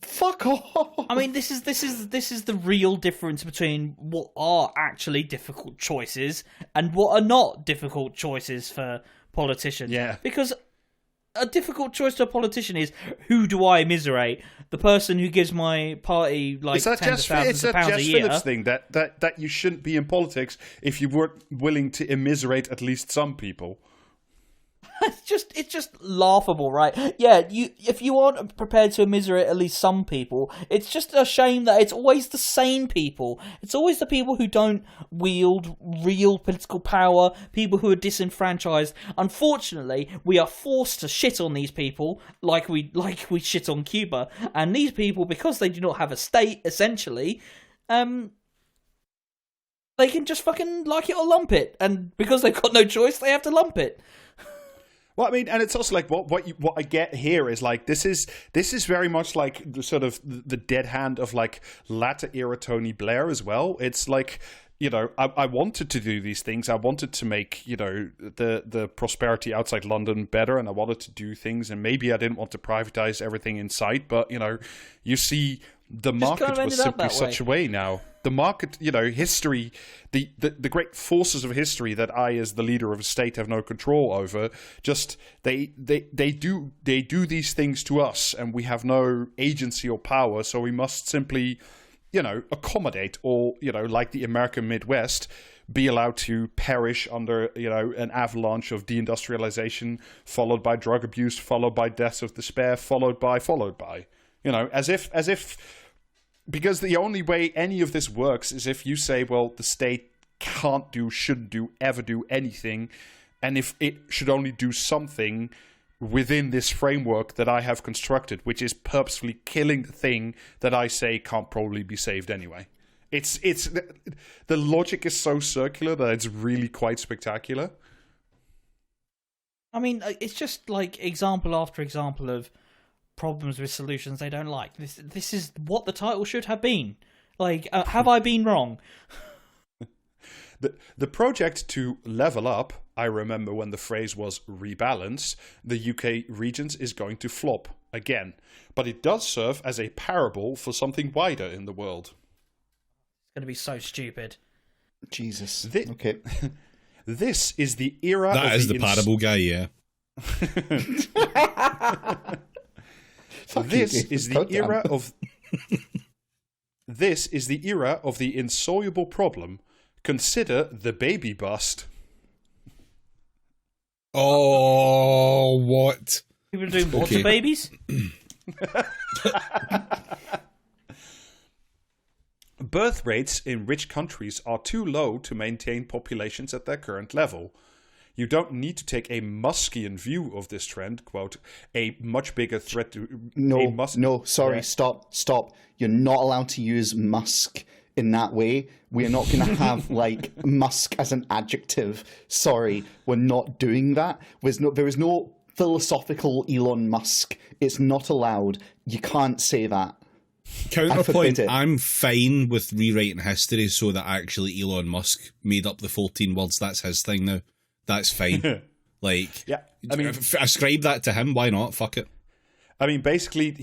Fuck off. I mean, this is the real difference between what are actually difficult choices and what are not difficult choices for politicians. Yeah. Because a difficult choice to a politician is, who do I immiserate? The person who gives my party tens of thousands of pounds a year. Phillips thing that you shouldn't be in politics if you weren't willing to immiserate at least some people. It's just laughable, right? Yeah, if you aren't prepared to immiserate at least some people, it's just a shame that it's always the same people. It's always the people who don't wield real political power, people who are disenfranchised. Unfortunately, we are forced to shit on these people like we shit on Cuba, and these people, because they do not have a state, essentially, they can just fucking like it or lump it, and because they've got no choice, they have to lump it. Well, I mean, and it's also like what I get here is like this is very much like the sort of the dead hand of like latter era Tony Blair as well. It's like, you know, I wanted to do these things. I wanted to make, you know, the prosperity outside London better, and I wanted to do things, and maybe I didn't want to privatize everything in sight, but you know, you see the market was simply such a way now. The market, you know, history, the great forces of history that I, as the leader of a state, have no control over. Just they do these things to us, and we have no agency or power. So we must simply, you know, accommodate, or you know, like the American Midwest, be allowed to perish under, you know, an avalanche of deindustrialization, followed by drug abuse, followed by deaths of despair, followed by, you know, as if. Because the only way any of this works is if you say, well, the state shouldn't do, ever do anything, and if it should only do something within this framework that I have constructed, which is purposefully killing the thing that I say can't probably be saved anyway. It's the logic is so circular that it's really quite spectacular. I mean, it's just like example after example of problems with solutions they don't like. This is what the title should have been. Like, have I been wrong? The project to level up, I remember when the phrase was rebalance, the UK regions is going to flop again. But it does serve as a parable for something wider in the world. It's going to be so stupid. Jesus. Okay. This is the era that of is the parable guy, yeah. This is the era of This is the era of the insoluble problem. Consider the baby bust. Oh, what? People are doing what to babies? Birth rates in rich countries are too low to maintain populations at their current level. You don't need to take a Muskian view of this trend, quote, a much bigger threat to... Stop. You're not allowed to use Musk in that way. We're not going to have, like, Musk as an adjective. Sorry, we're not doing that. There is no philosophical Elon Musk. It's not allowed. You can't say that. Counterpoint, I'm fine with rewriting history so that actually Elon Musk made up the 14 words. That's his thing now. That's fine. Like, yeah, I mean, ascribe that to him. Why not? Fuck it. I mean, basically,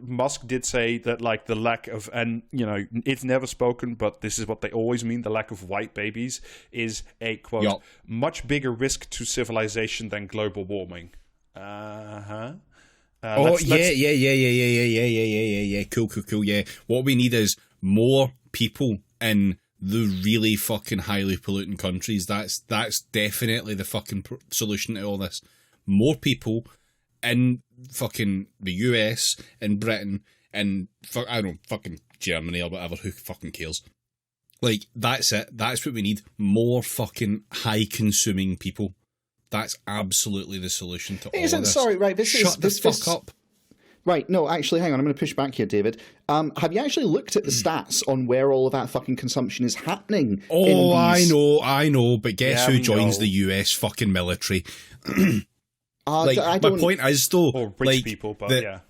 Musk did say that, like, the lack of, and, you know, it's never spoken, but this is what they always mean, the lack of white babies is a, quote, much bigger risk to civilization than global warming. Yeah. Cool, yeah. What we need is more people in the really fucking highly polluting countries. That's definitely the fucking solution to all this. More people in fucking the US, in Britain, in I don't know, fucking Germany or whatever. Who fucking cares? Like, that's it. That's what we need. More fucking high consuming people. That's absolutely the solution to all of this. Sorry, right? Shut the fuck up. Right, no, actually, hang on. I'm going to push back here, David. Have you actually looked at the stats on where all of that fucking consumption is happening? Oh, I know, but guess who joins the US fucking military? My point is, though, or rich people, but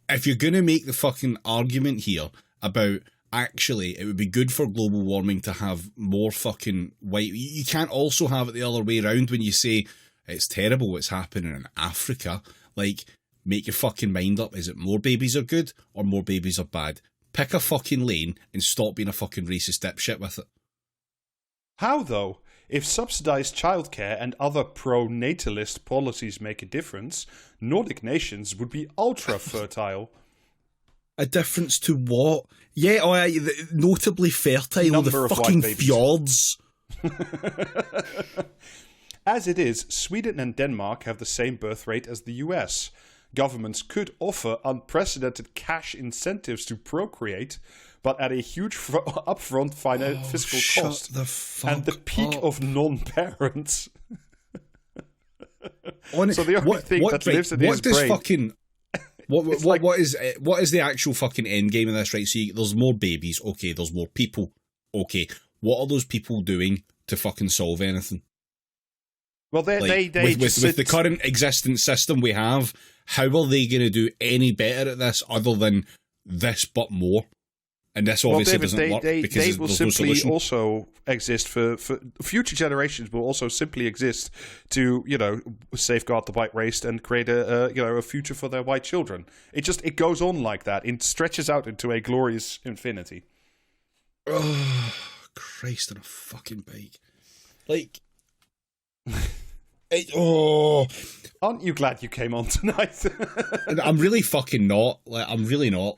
if you're going to make the fucking argument here about actually it would be good for global warming to have more fucking white, you can't also have it the other way around when you say it's terrible what's happening in Africa. Like, make your fucking mind up. Is it more babies are good or more babies are bad? Pick a fucking lane and stop being a fucking racist dipshit with it. How, though? If subsidized childcare and other pro-natalist policies make a difference, Nordic nations would be ultra-fertile. A difference to what? Yeah, notably fertile, the fucking fjords. As it is, Sweden and Denmark have the same birth rate as the US. Governments could offer unprecedented cash incentives to procreate, but at a huge upfront fiscal cost and the peak of non-parents. So the only thing that lives in his brain... What is the actual fucking end game of this, right? So there's more babies, okay, there's more people, okay. What are those people doing to fucking solve anything? Well, with the current existing system we have, how are they going to do any better at this other than this but more? And this obviously doesn't work because they will simply no solution. Also exist for future generations. Will also simply exist to safeguard the white race and create a future for their white children. It goes on like that. It stretches out into a glorious infinity. Oh, Christ on a fucking bike! Like, aren't you glad you came on tonight? I'm really fucking not. Like, I'm really not.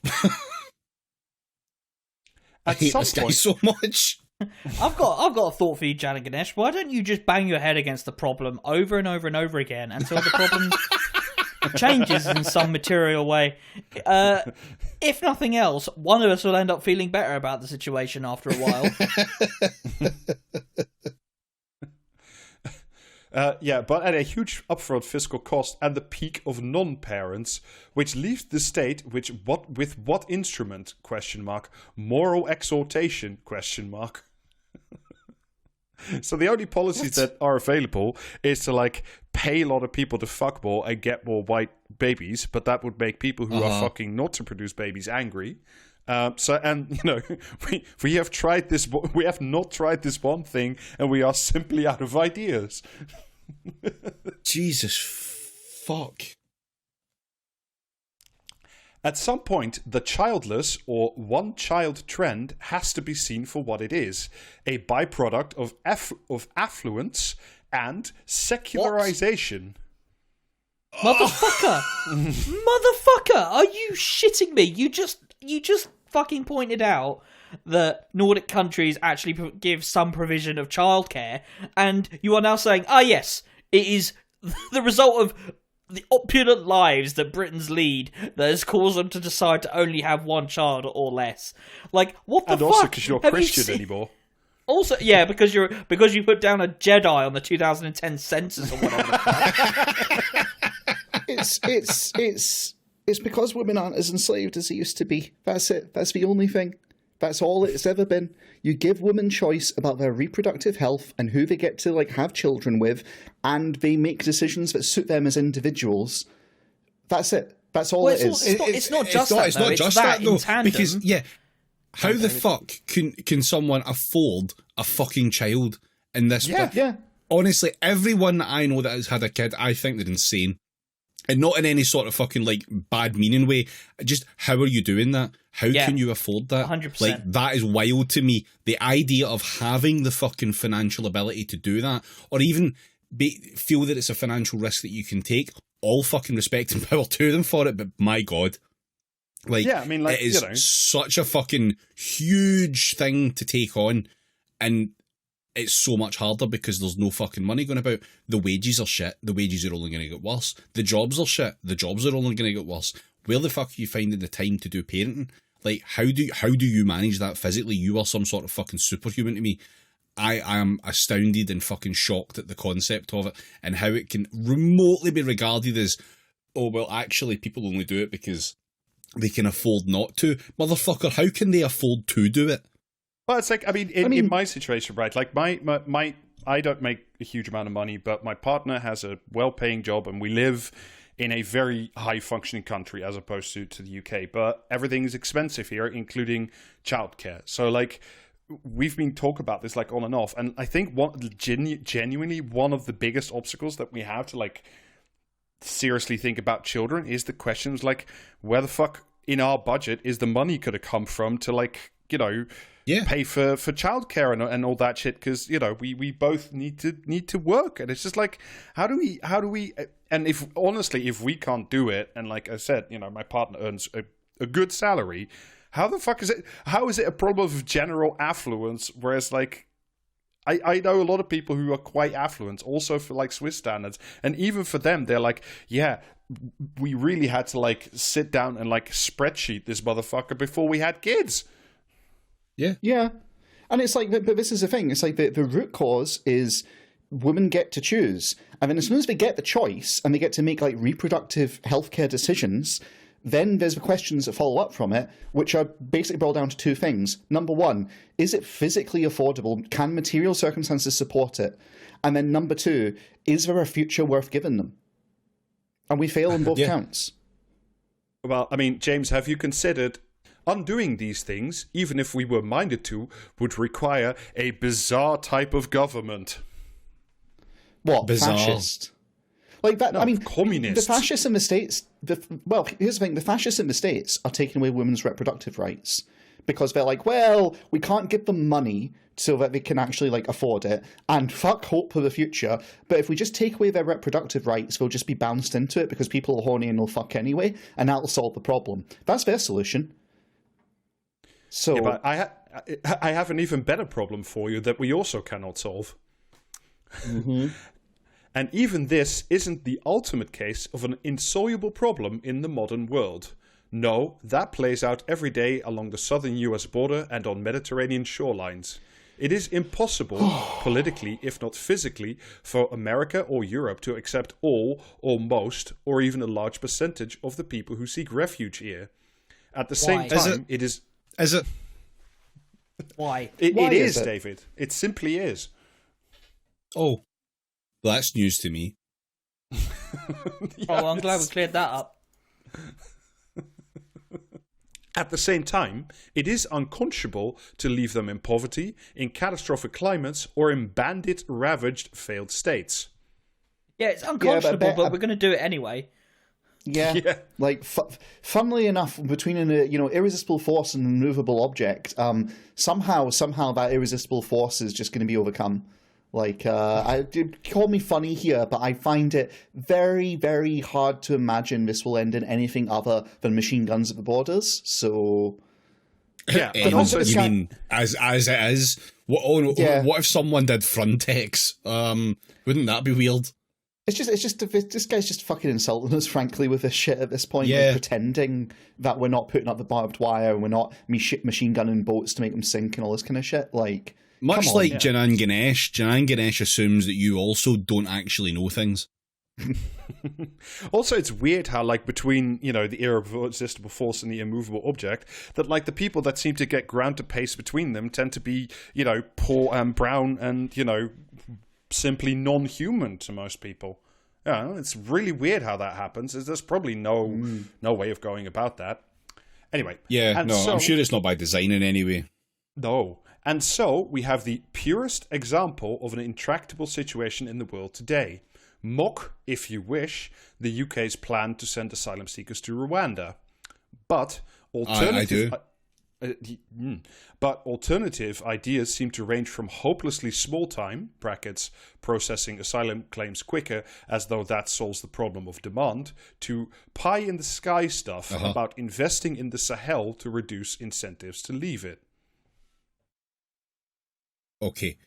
I hate this guy so much. I've got a thought for you, Jan and Ganesh. Why don't you just bang your head against the problem over and over and over again until the problem changes in some material way? If nothing else, one of us will end up feeling better about the situation after a while. But at a huge upfront fiscal cost and the peak of non-parents, which leaves the state with what instrument? ? Moral exhortation ? So the only policies that are available is to pay a lot of people to fuck more and get more white babies, but that would make people who are fucking not to produce babies angry. We have tried this. We have not tried this one thing, and we are simply out of ideas. Jesus fuck. At some point, the childless or one-child trend has to be seen for what it is: a byproduct of affluence and secularization. Motherfucker! Motherfucker! Are you shitting me? You just fucking pointed out that Nordic countries actually give some provision of childcare, and you are now saying, yes, it is the result of the opulent lives that Britons lead that has caused them to decide to only have one child or less. What the fuck? And also because you're not Christian anymore. Also, yeah, because you put down a Jedi on the 2010 census or whatever. It's because women aren't as enslaved as they used to be. That's it. That's the only thing. That's all it's ever been. You give women choice about their reproductive health and who they get to have children with, and they make decisions that suit them as individuals. That's it. That's all it is. It's not just that, though. In tandem. Because, how the fuck can someone afford a fucking child in this? Yeah. Honestly, everyone that I know that has had a kid, I think they're insane. And not in any sort of fucking, bad meaning way. Just, how are you doing that? How can you afford that? 100%. That is wild to me. The idea of having the fucking financial ability to do that, or even feel that it's a financial risk that you can take, all fucking respect and power to them for it, but my God. It is such a fucking huge thing to take on, and it's so much harder because there's no fucking money going about. The wages are shit. The wages are only going to get worse. The jobs are shit. The jobs are only going to get worse. Where the fuck are you finding the time to do parenting? How do you manage that physically? You are some sort of fucking superhuman to me. I am astounded and fucking shocked at the concept of it and how it can remotely be regarded as, actually people only do it because they can afford not to. Motherfucker, how can they afford to do it? Well, it's in my situation, right? My I don't make a huge amount of money, but my partner has a well-paying job, and we live in a very high-functioning country as opposed to the UK. But everything is expensive here, including childcare. So, we've been talking about this on and off, and I think genuinely one of the biggest obstacles that we have to seriously think about children is the questions where the fuck in our budget is the money going to come from to pay for childcare and all that shit, because we both need to work, and it's just how do we and if we can't do it, and like I said, my partner earns a good salary, how the fuck is it a problem of general affluence, whereas I know a lot of people who are quite affluent, also for like Swiss standards, and even for them, they're like, yeah, we really had to like sit down and like spreadsheet this motherfucker before we had kids. Yeah. And it's like, but this is the thing. It's like the root cause is women get to choose. And then as soon as they get the choice and they get to make like reproductive healthcare decisions, then there's the questions that follow up from it, which are basically boiled down to two things. Number one, is it physically affordable? Can material circumstances support it? And then number two, is there a future worth giving them? And we fail on both counts. Well, I mean, James, have you considered undoing these things, even if we were minded to, would require a bizarre type of government? What? Bizarre. Fascist? Like that? No, I mean, communists. The fascists in the States. Well, here's the thing: the fascists in the States are taking away women's reproductive rights because they're like, well, we can't give them money so that they can actually like afford it, and fuck hope for the future. But if we just take away their reproductive rights, they'll just be bounced into it because people are horny and they'll fuck anyway, and that'll solve the problem. That's their solution. So, yeah, but I have an even better problem for you that we also cannot solve. Mm-hmm. And even this isn't the ultimate case of an insoluble problem in the modern world. No, that plays out every day along the southern US border and on Mediterranean shorelines. It is impossible, politically, if not physically, for America or Europe to accept all, or most, or even a large percentage of the people who seek refuge here. At the same time, it is... Is it? Why? It is, David. It simply is. Oh, well, that's news to me. Oh, I'm glad we cleared that up. At the same time, it is unconscionable to leave them in poverty, in catastrophic climates, or in bandit-ravaged failed states. Yeah, it's unconscionable, but we're going to do it anyway. Yeah. Like, funnily enough, between an irresistible force and an immovable object, somehow that irresistible force is just going to be overcome. Like, call me funny here, but I find it very, very hard to imagine this will end in anything other than machine guns at the borders. So, yeah, but also you mean as it is? What if someone did Frontex? Wouldn't that be weird? It's just this guy's just fucking insulting us, frankly, with this shit at this point. Yeah. Like, pretending that we're not putting up the barbed wire and we're not machine gunning boats to make them sink and all this kind of shit. Like, much like Janan Ganesh assumes that you also don't actually know things. Also, it's weird how, like, between, the irresistible force and the immovable object, that, like, the people that seem to get ground to paste between them tend to be, poor and brown and, simply non-human to most people. Yeah, it's really weird how that happens. There's probably no way of going about that. Anyway. Yeah, I'm sure it's not by design in any way. No. And so, we have the purest example of an intractable situation in the world today. Mock, if you wish, the UK's plan to send asylum seekers to Rwanda. But alternative... But alternative ideas seem to range from hopelessly small time, brackets, processing asylum claims quicker as though that solves the problem of demand, to pie-in-the-sky stuff about investing in the Sahel to reduce incentives to leave it. Okay,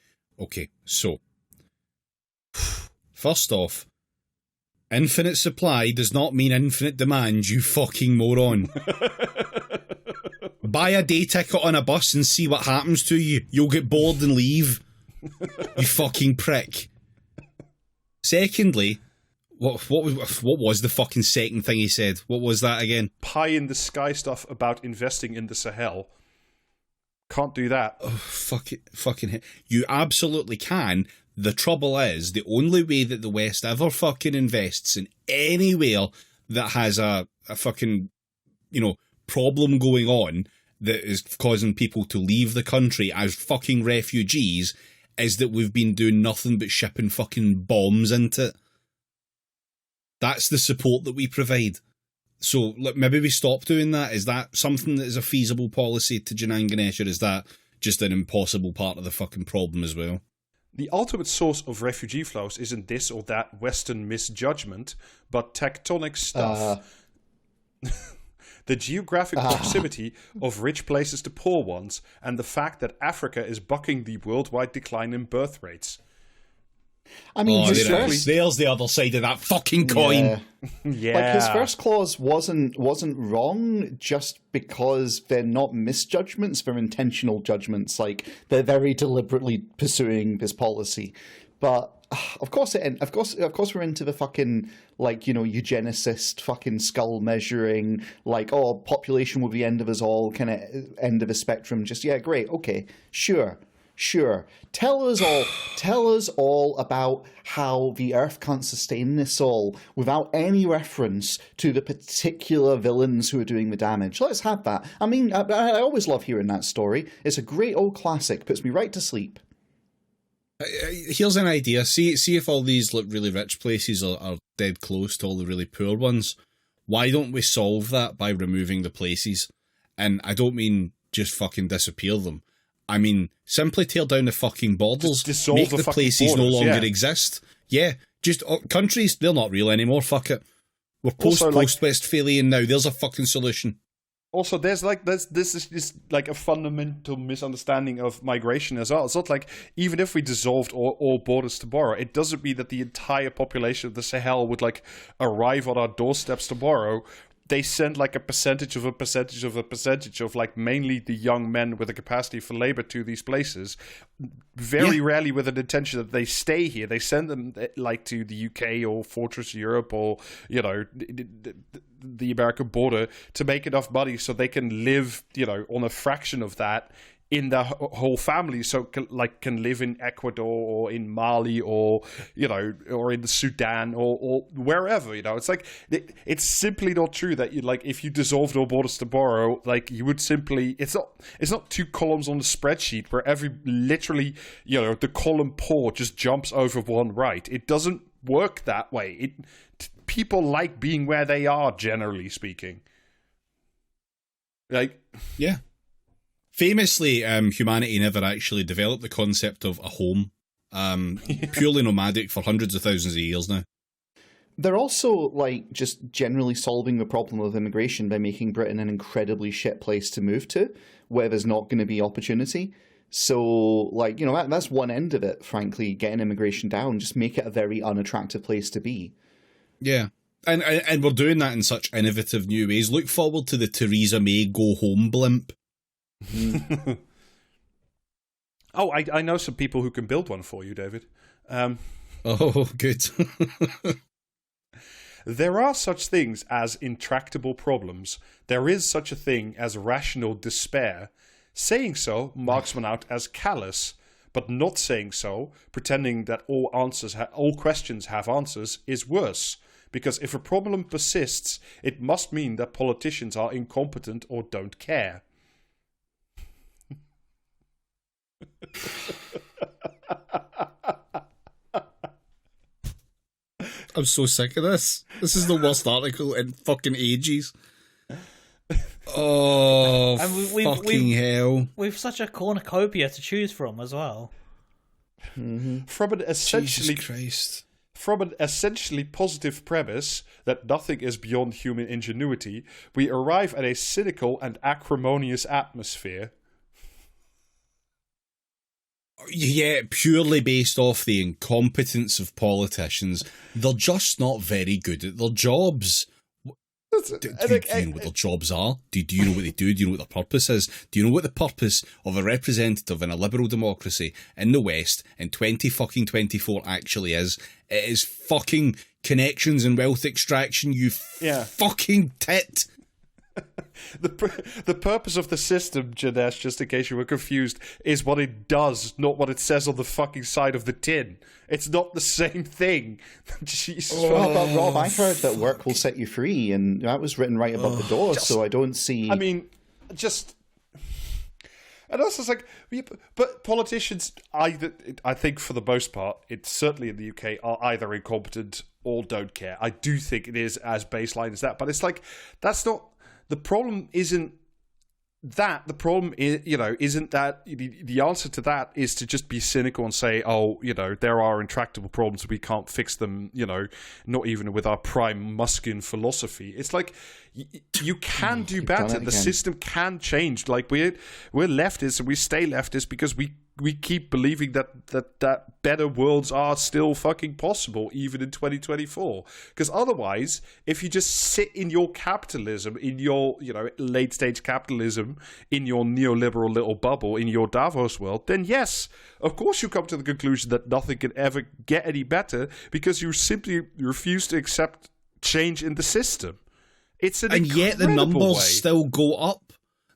so first off, infinite supply does not mean infinite demand, you fucking moron. Buy a day ticket on a bus and see what happens to you. You'll get bored and leave. You fucking prick. Secondly, what was the fucking second thing he said? What was that again? Pie-in-the-sky stuff about investing in the Sahel. Can't do that. Oh, fucking you absolutely can. The trouble is, the only way that the West ever fucking invests in anywhere that has a fucking, problem going on that is causing people to leave the country as fucking refugees is that we've been doing nothing but shipping fucking bombs into it. That's the support that we provide. So maybe we stop doing that. Is that something that is a feasible policy to Janan Ganesh, or is that just an impossible part of the fucking problem as well? The ultimate source of refugee flows isn't this or that Western misjudgment, but tectonic stuff. the geographic proximity of rich places to poor ones, and the fact that Africa is bucking the worldwide decline in birth rates. I mean, there's the other side of that fucking coin. Yeah. Like, his first clause wasn't wrong just because they're not misjudgments, they're intentional judgments. Like, they're very deliberately pursuing this policy. But of course we're into the fucking, like, you know, eugenicist fucking skull measuring, like, oh, population will be end of us all, kind of end of the spectrum. Just, yeah, great, okay, sure. Tell us all about how the Earth can't sustain this all without any reference to the particular villains who are doing the damage. Let's have that. I mean, I always love hearing that story. It's a great old classic. Puts me right to sleep. Here's an idea. See if all these really rich places are dead close to all the really poor ones. Why don't we solve that by removing the places? And I don't mean just fucking disappear them. I mean, simply tear down the fucking borders, make the places no longer exist. Yeah, just countries, they're not real anymore, fuck it. We're post-Westphalian now, there's a fucking solution. Also, this is like a fundamental misunderstanding of migration as well. It's not like, even if we dissolved all borders tomorrow, it doesn't mean that the entire population of the Sahel would, like, arrive on our doorsteps tomorrow. They send, like, a percentage of like, mainly the young men with a capacity for labor to these places, very rarely with an intention that they stay here. They send them, like, to the UK or Fortress Europe or, you know, the American border to make enough money so they can live, you know, on a fraction of that in their whole family, so can live in Ecuador or in Mali or, you know, or in the Sudan or wherever, you know. It's like, it's simply not true that you, like, if you dissolved all borders tomorrow, like, you would simply, it's not 2 columns on the spreadsheet where literally, you know, the column poor just jumps over one right. It doesn't work that way. People like being where they are, generally speaking. Like, yeah. Famously, humanity never actually developed the concept of a home. Purely nomadic for hundreds of thousands of years now. They're also, like, just generally solving the problem of immigration by making Britain an incredibly shit place to move to, where there's not going to be opportunity. So, like, you know, that's one end of it, frankly, getting immigration down. Just make it a very unattractive place to be. Yeah. And we're doing that in such innovative new ways. Look forward to the Theresa May go home blimp. Oh, I know some people who can build one for you, David. Oh, good. There are such things as intractable problems. There is such a thing as rational despair. Saying so marks one out as callous, but not saying so, pretending that all questions have answers, is worse. Because if a problem persists, it must mean that politicians are incompetent or don't care. I'm so sick of this. This is the worst article in fucking ages. Oh, fucking hell. We've such a cornucopia to choose from as well. Mm-hmm. From an essentially Jesus Christ. From an essentially positive premise that nothing is beyond human ingenuity, we arrive at a cynical and acrimonious atmosphere. Yeah, purely based off the incompetence of politicians. They're just not very good at their jobs. Do you know what their jobs are? Do you know what they do? Do you know what their purpose is? Do you know what the purpose of a representative in a liberal democracy in the West in 2024 actually is? It is fucking connections and wealth extraction, you fucking tit. The purpose of the system, Janesh, just in case you were confused, is what it does, not what it says on the fucking side of the tin. It's not the same thing. Jesus. Well, but Rob, I heard that work will set you free, and that was written right above the door, so I don't see... I mean, just... And also, it's like, but politicians, I think for the most part, it's certainly in the UK, are either incompetent or don't care. I do think it is as baseline as that, but it's like, that's not... The problem isn't the problem is, isn't that the answer to that is to just be cynical and say, oh, there are intractable problems, we can't fix them, not even with our prime Muskian philosophy. It's like you can do better. The system can change. Like we're leftists and we stay leftists because we keep believing that better worlds are still fucking possible, even in 2024. Because otherwise, if you just sit in your capitalism, in your late stage capitalism, in your neoliberal little bubble, in your Davos world, then yes, of course you come to the conclusion that nothing can ever get any better because you simply refuse to accept change in the system. And yet the numbers still go up.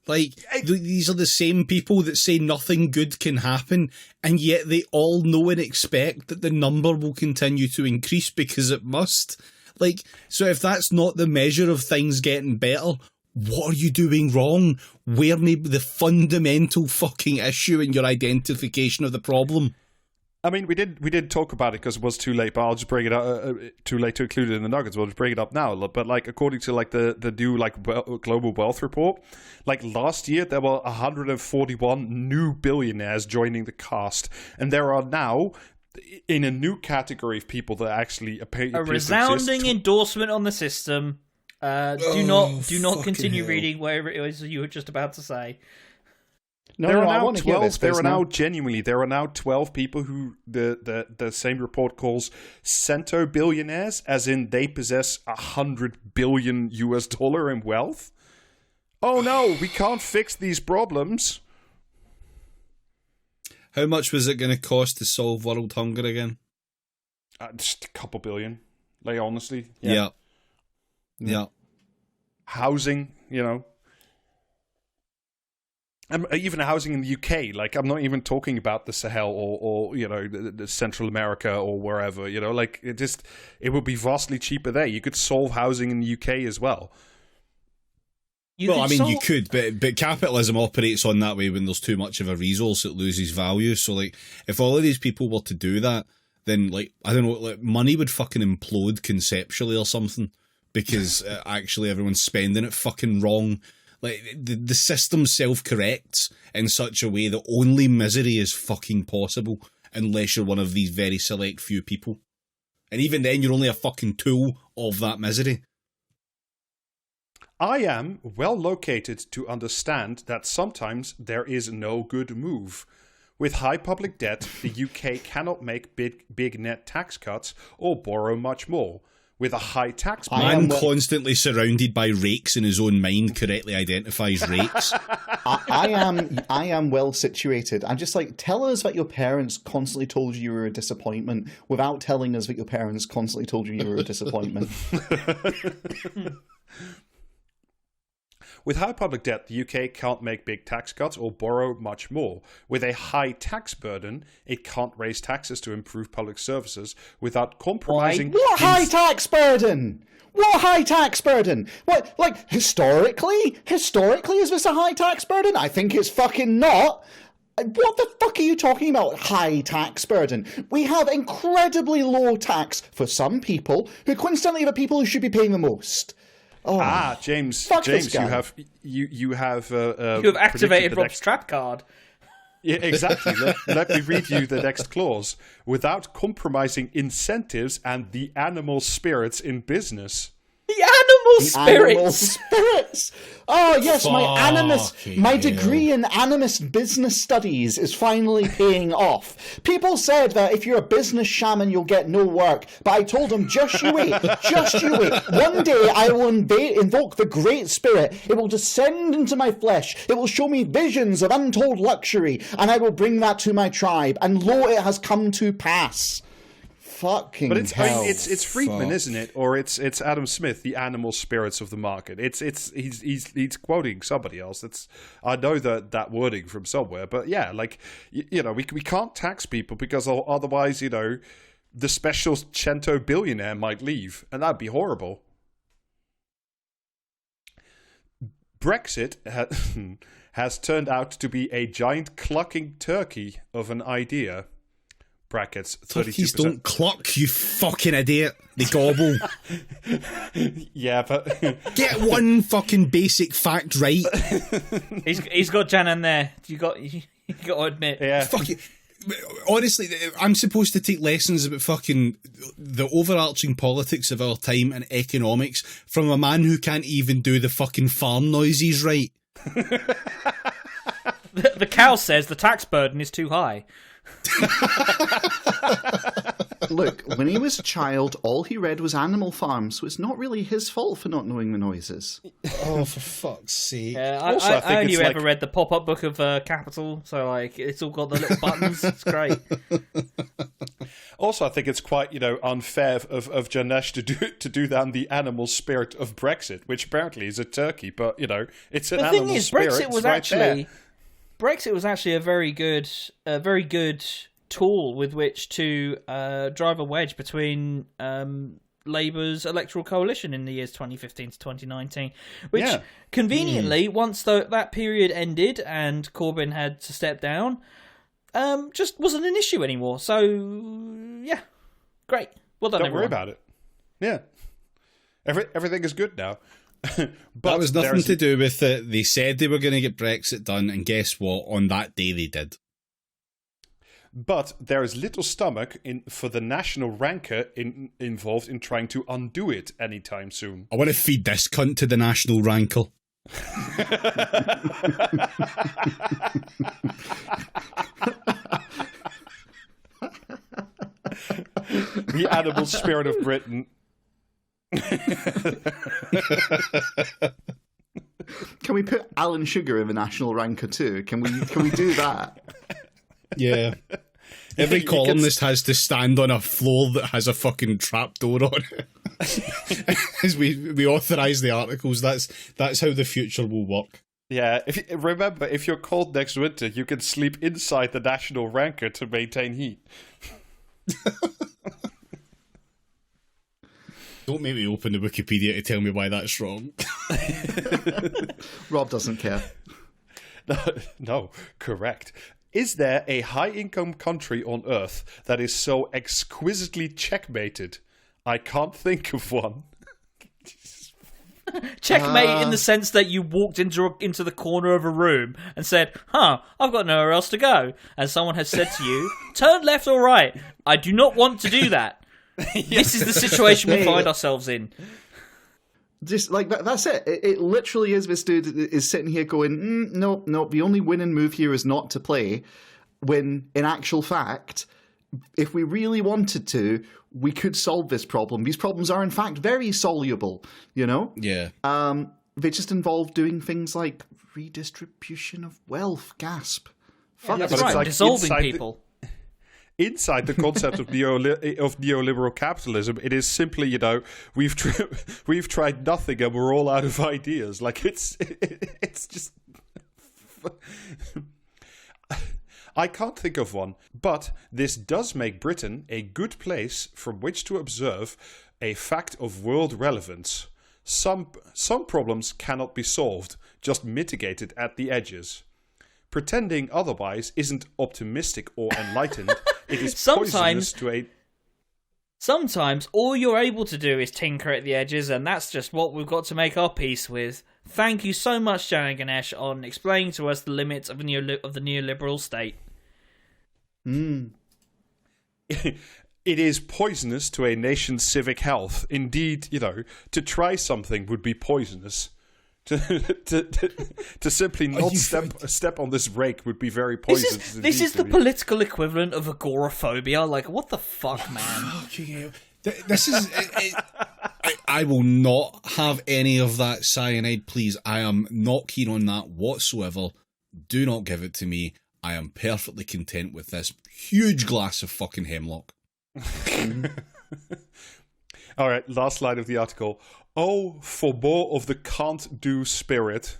Like, these are the same people that say nothing good can happen, and yet they all know and expect that the number will continue to increase because it must. Like, so if that's not the measure of things getting better, what are you doing wrong? Where may be the fundamental fucking issue in your identification of the problem? I mean, we did talk about it because it was too late, but I'll just bring it up. Too late to include it in the nuggets. We'll just bring it up now. But like, according to like the new like global wealth report, like last year there were 141 new billionaires joining the cast, and there are now in a new category of people that actually appear a resounding endorsement on the system. Do not continue reading whatever it was you were just about to say. There are now 12. There are now 12 people who the same report calls cento billionaires, as in they possess $100 billion in wealth. Oh no, we can't fix these problems. How much was it going to cost to solve world hunger again? Just a couple billion. Like, honestly. Yeah. Housing, even housing in the UK, like I'm not even talking about the Sahel or the Central America or wherever, like it would be vastly cheaper there. You could solve housing in the UK as well. You could, but capitalism operates on that way. When there's too much of a resource, it loses value. So like, if all of these people were to do that, then like, I don't know, like money would fucking implode conceptually or something, because actually everyone's spending it fucking wrong. Like, the system self-corrects in such a way that only misery is fucking possible unless you're one of these very select few people. And even then, you're only a fucking tool of that misery. I am well located to understand that sometimes there is no good move. With high public debt, the UK cannot make big net tax cuts or borrow much more. With a high tax man constantly surrounded by rakes in his own mind correctly identifies rakes. I am well situated. I'm just like, tell us that your parents constantly told you were a disappointment without telling us that your parents constantly told you were a disappointment. With high public debt, the UK can't make big tax cuts or borrow much more. With a high tax burden, it can't raise taxes to improve public services without compromising... What high tax burden? What high tax burden? What, like, historically? Historically, is this a high tax burden? I think it's fucking not. What the fuck are you talking about, high tax burden? We have incredibly low tax for some people who coincidentally are the people who should be paying the most. Oh, James, you have activated Rob's trap card. Yeah, exactly. Let me read you the next clause. Without compromising incentives and the animal spirits in business. The animal spirits. Oh yes, my degree in animus business studies is finally paying off. People said that if you're a business shaman, you'll get no work, but I told them, just you wait. One day I will invoke the Great Spirit. It will descend into my flesh. It will show me visions of untold luxury, and I will bring that to my tribe. And lo, it has come to pass. Fucking but it's hell. I mean, it's Friedman, isn't it? Or it's Adam Smith, the animal spirits of the market. He's quoting somebody else. I know that wording from somewhere, but yeah, like we can't tax people because otherwise the special cento billionaire might leave, and that'd be horrible. Brexit has turned out to be a giant clucking turkey of an idea. brackets, 32%. Turkeys don't cluck, you fucking idiot. They gobble. Yeah, but... Get one fucking basic fact right. He's got Jan in there. You got to admit. Yeah. Fuck it. Honestly, I'm supposed to take lessons about fucking the overarching politics of our time and economics from a man who can't even do the fucking farm noises right. The cow says the tax burden is too high. Look, when he was a child, all he read was Animal Farm, so it's not really his fault for not knowing the noises. Oh, for fuck's sake. I only ever read the pop-up book of Capital, so like it's all got the little buttons. It's great. Also, I think it's quite, unfair of Janesh to do that in the animal spirit of Brexit, which apparently is a turkey, but, it's an animal spirit. Brexit was actually a very good tool with which to drive a wedge between Labour's electoral coalition in the years 2015 to 2019, which conveniently, once that period ended and Corbyn had to step down, just wasn't an issue anymore. So, yeah, great. Well done, Don't everyone. worry about it. Yeah. Everything is good now. But that was nothing to do with it. They said they were going to get Brexit done, and guess what? On that day, they did. But there is little stomach for the national rancor involved in trying to undo it anytime soon. I want to feed this cunt to the national rancor. The animal spirit of Britain. Can we put Alan Sugar in the national rancor too? Can we do that? Yeah. Every columnist has to stand on a floor that has a fucking trapdoor on it. As we authorise the articles, that's how the future will work. Yeah, remember, if you're cold next winter, you can sleep inside the national rancor to maintain heat. Don't make me open the Wikipedia to tell me why that's wrong. Rob doesn't care. No, correct. Is there a high-income country on Earth that is so exquisitely checkmated? I can't think of one. Checkmate in the sense that you walked into the corner of a room and said, I've got nowhere else to go. And someone has said to you, turn left or right. I do not want to do that. This is the situation we find ourselves in. Just like that's it. It literally is. This dude is sitting here going, no, the only winning move here is not to play. When in actual fact, if we really wanted to, we could solve this problem. These problems are in fact very soluble, Yeah. They just involve doing things like redistribution of wealth. Gasp. Fuck. That's but right, it's like dissolving people. Inside the concept of neoliberal capitalism, it is simply, we've tried nothing and we're all out of ideas. Like it's just. I can't think of one, but this does make Britain a good place from which to observe a fact of world relevance. Some problems cannot be solved, just mitigated at the edges. Pretending otherwise isn't optimistic or enlightened. It is poisonous to a... Sometimes all you're able to do is tinker at the edges, and that's just what we've got to make our peace with. Thank you so much, Jan and Ganesh, on explaining to us the limits of the neoliberal state. It is poisonous to a nation's civic health. Indeed, to try something would be poisonous. To simply not step on this rake would be very poisonous. This is the political equivalent of agoraphobia. Like, what the fuck, man? This is... I will not have any of that cyanide, please. I am not keen on that whatsoever. Do not give it to me. I am perfectly content with this huge glass of fucking hemlock. All right, last line of the article. Oh, for more of the can't do spirit.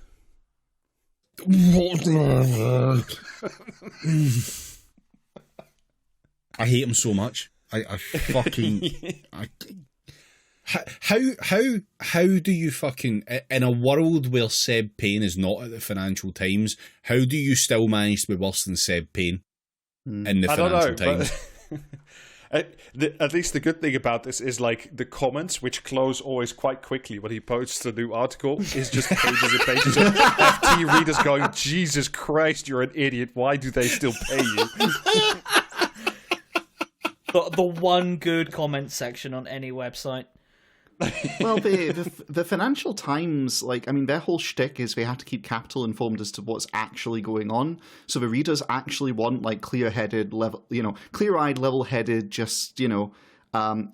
I hate him so much. I fucking... How do you fucking... In a world where Seb Payne is not at the Financial Times, how do you still manage to be worse than Seb Payne in the Financial Times? At least the good thing about this is like the comments, which close always quite quickly when he posts a new article, is just pages and pages of FT readers going, Jesus Christ, you're an idiot. Why do they still pay you? The one good comment section on any website. Well, the Financial Times, like, I mean, their whole shtick is they have to keep capital informed as to what's actually going on. So the readers actually want, like, clear-eyed, level-headed, just,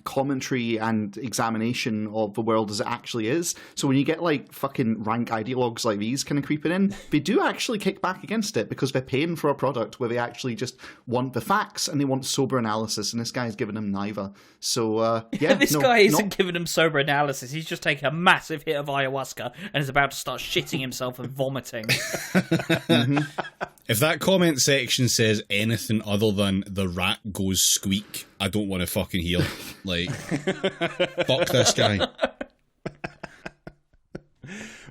commentary and examination of the world as it actually is. So when you get, like, fucking rank ideologues like these kind of creeping in, they do actually kick back against it because they're paying for a product where they actually just want the facts and they want sober analysis, and this guy's giving them neither. So, this guy isn't giving them sober analysis. He's just taking a massive hit of ayahuasca and is about to start shitting himself and vomiting. Mm-hmm. If that comment section says anything other than the rat goes squeak, I don't want to fucking hear. Like, fuck this guy.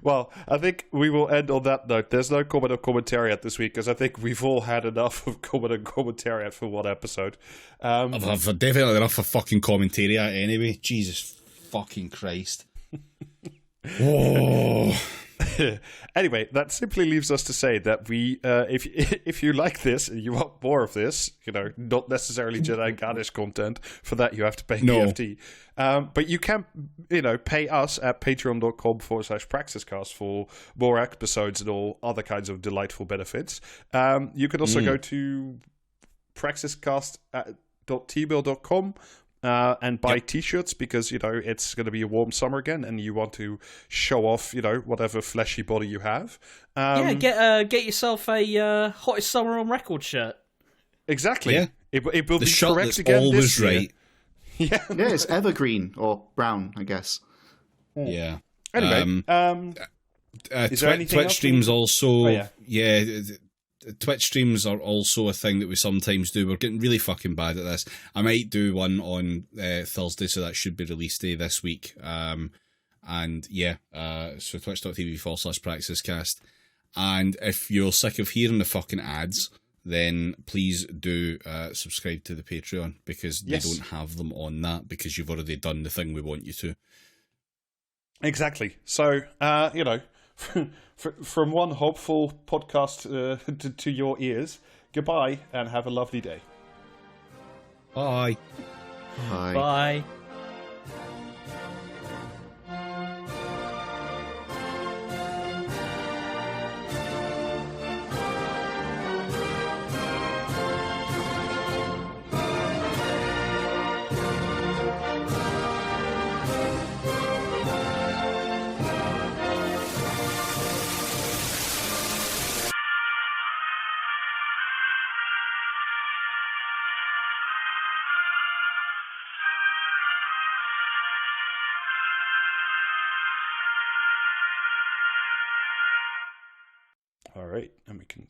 Well, I think we will end on that note. There's no comment or commentariat this week because I think we've all had enough of comment and commentariat for one episode. I've definitely enough of fucking commentariat anyway. Jesus fucking Christ. Whoa. Anyway, that simply leaves us to say that we, if you like this and you want more of this, not necessarily Jedi Garnish content. For that, you have to pay EFT. But you can, pay us at patreon.com/praxiscast for more episodes and all other kinds of delightful benefits. You can also go to praxiscast.tmail.com. And buy t-shirts because it's going to be a warm summer again and you want to show off whatever fleshy body you have. Get yourself a hottest summer on record shirt. Exactly. Yeah. It will the be shirt correct that's again always this year. right. Yeah. Yeah, it's evergreen or brown, I guess. Yeah. Anyway, is there anything Twitch else streams also. Oh, yeah. Twitch streams are also a thing that we sometimes do. We're getting really fucking bad at this. I might do one on Thursday, so that should be release day this week. So twitch.tv/praxiscast. And if you're sick of hearing the fucking ads, then please do subscribe to the Patreon because they don't have them on that because you've already done the thing we want you to. Exactly. So, from one hopeful podcast to your ears, goodbye and have a lovely day. Bye. Bye. Bye. All right, and we can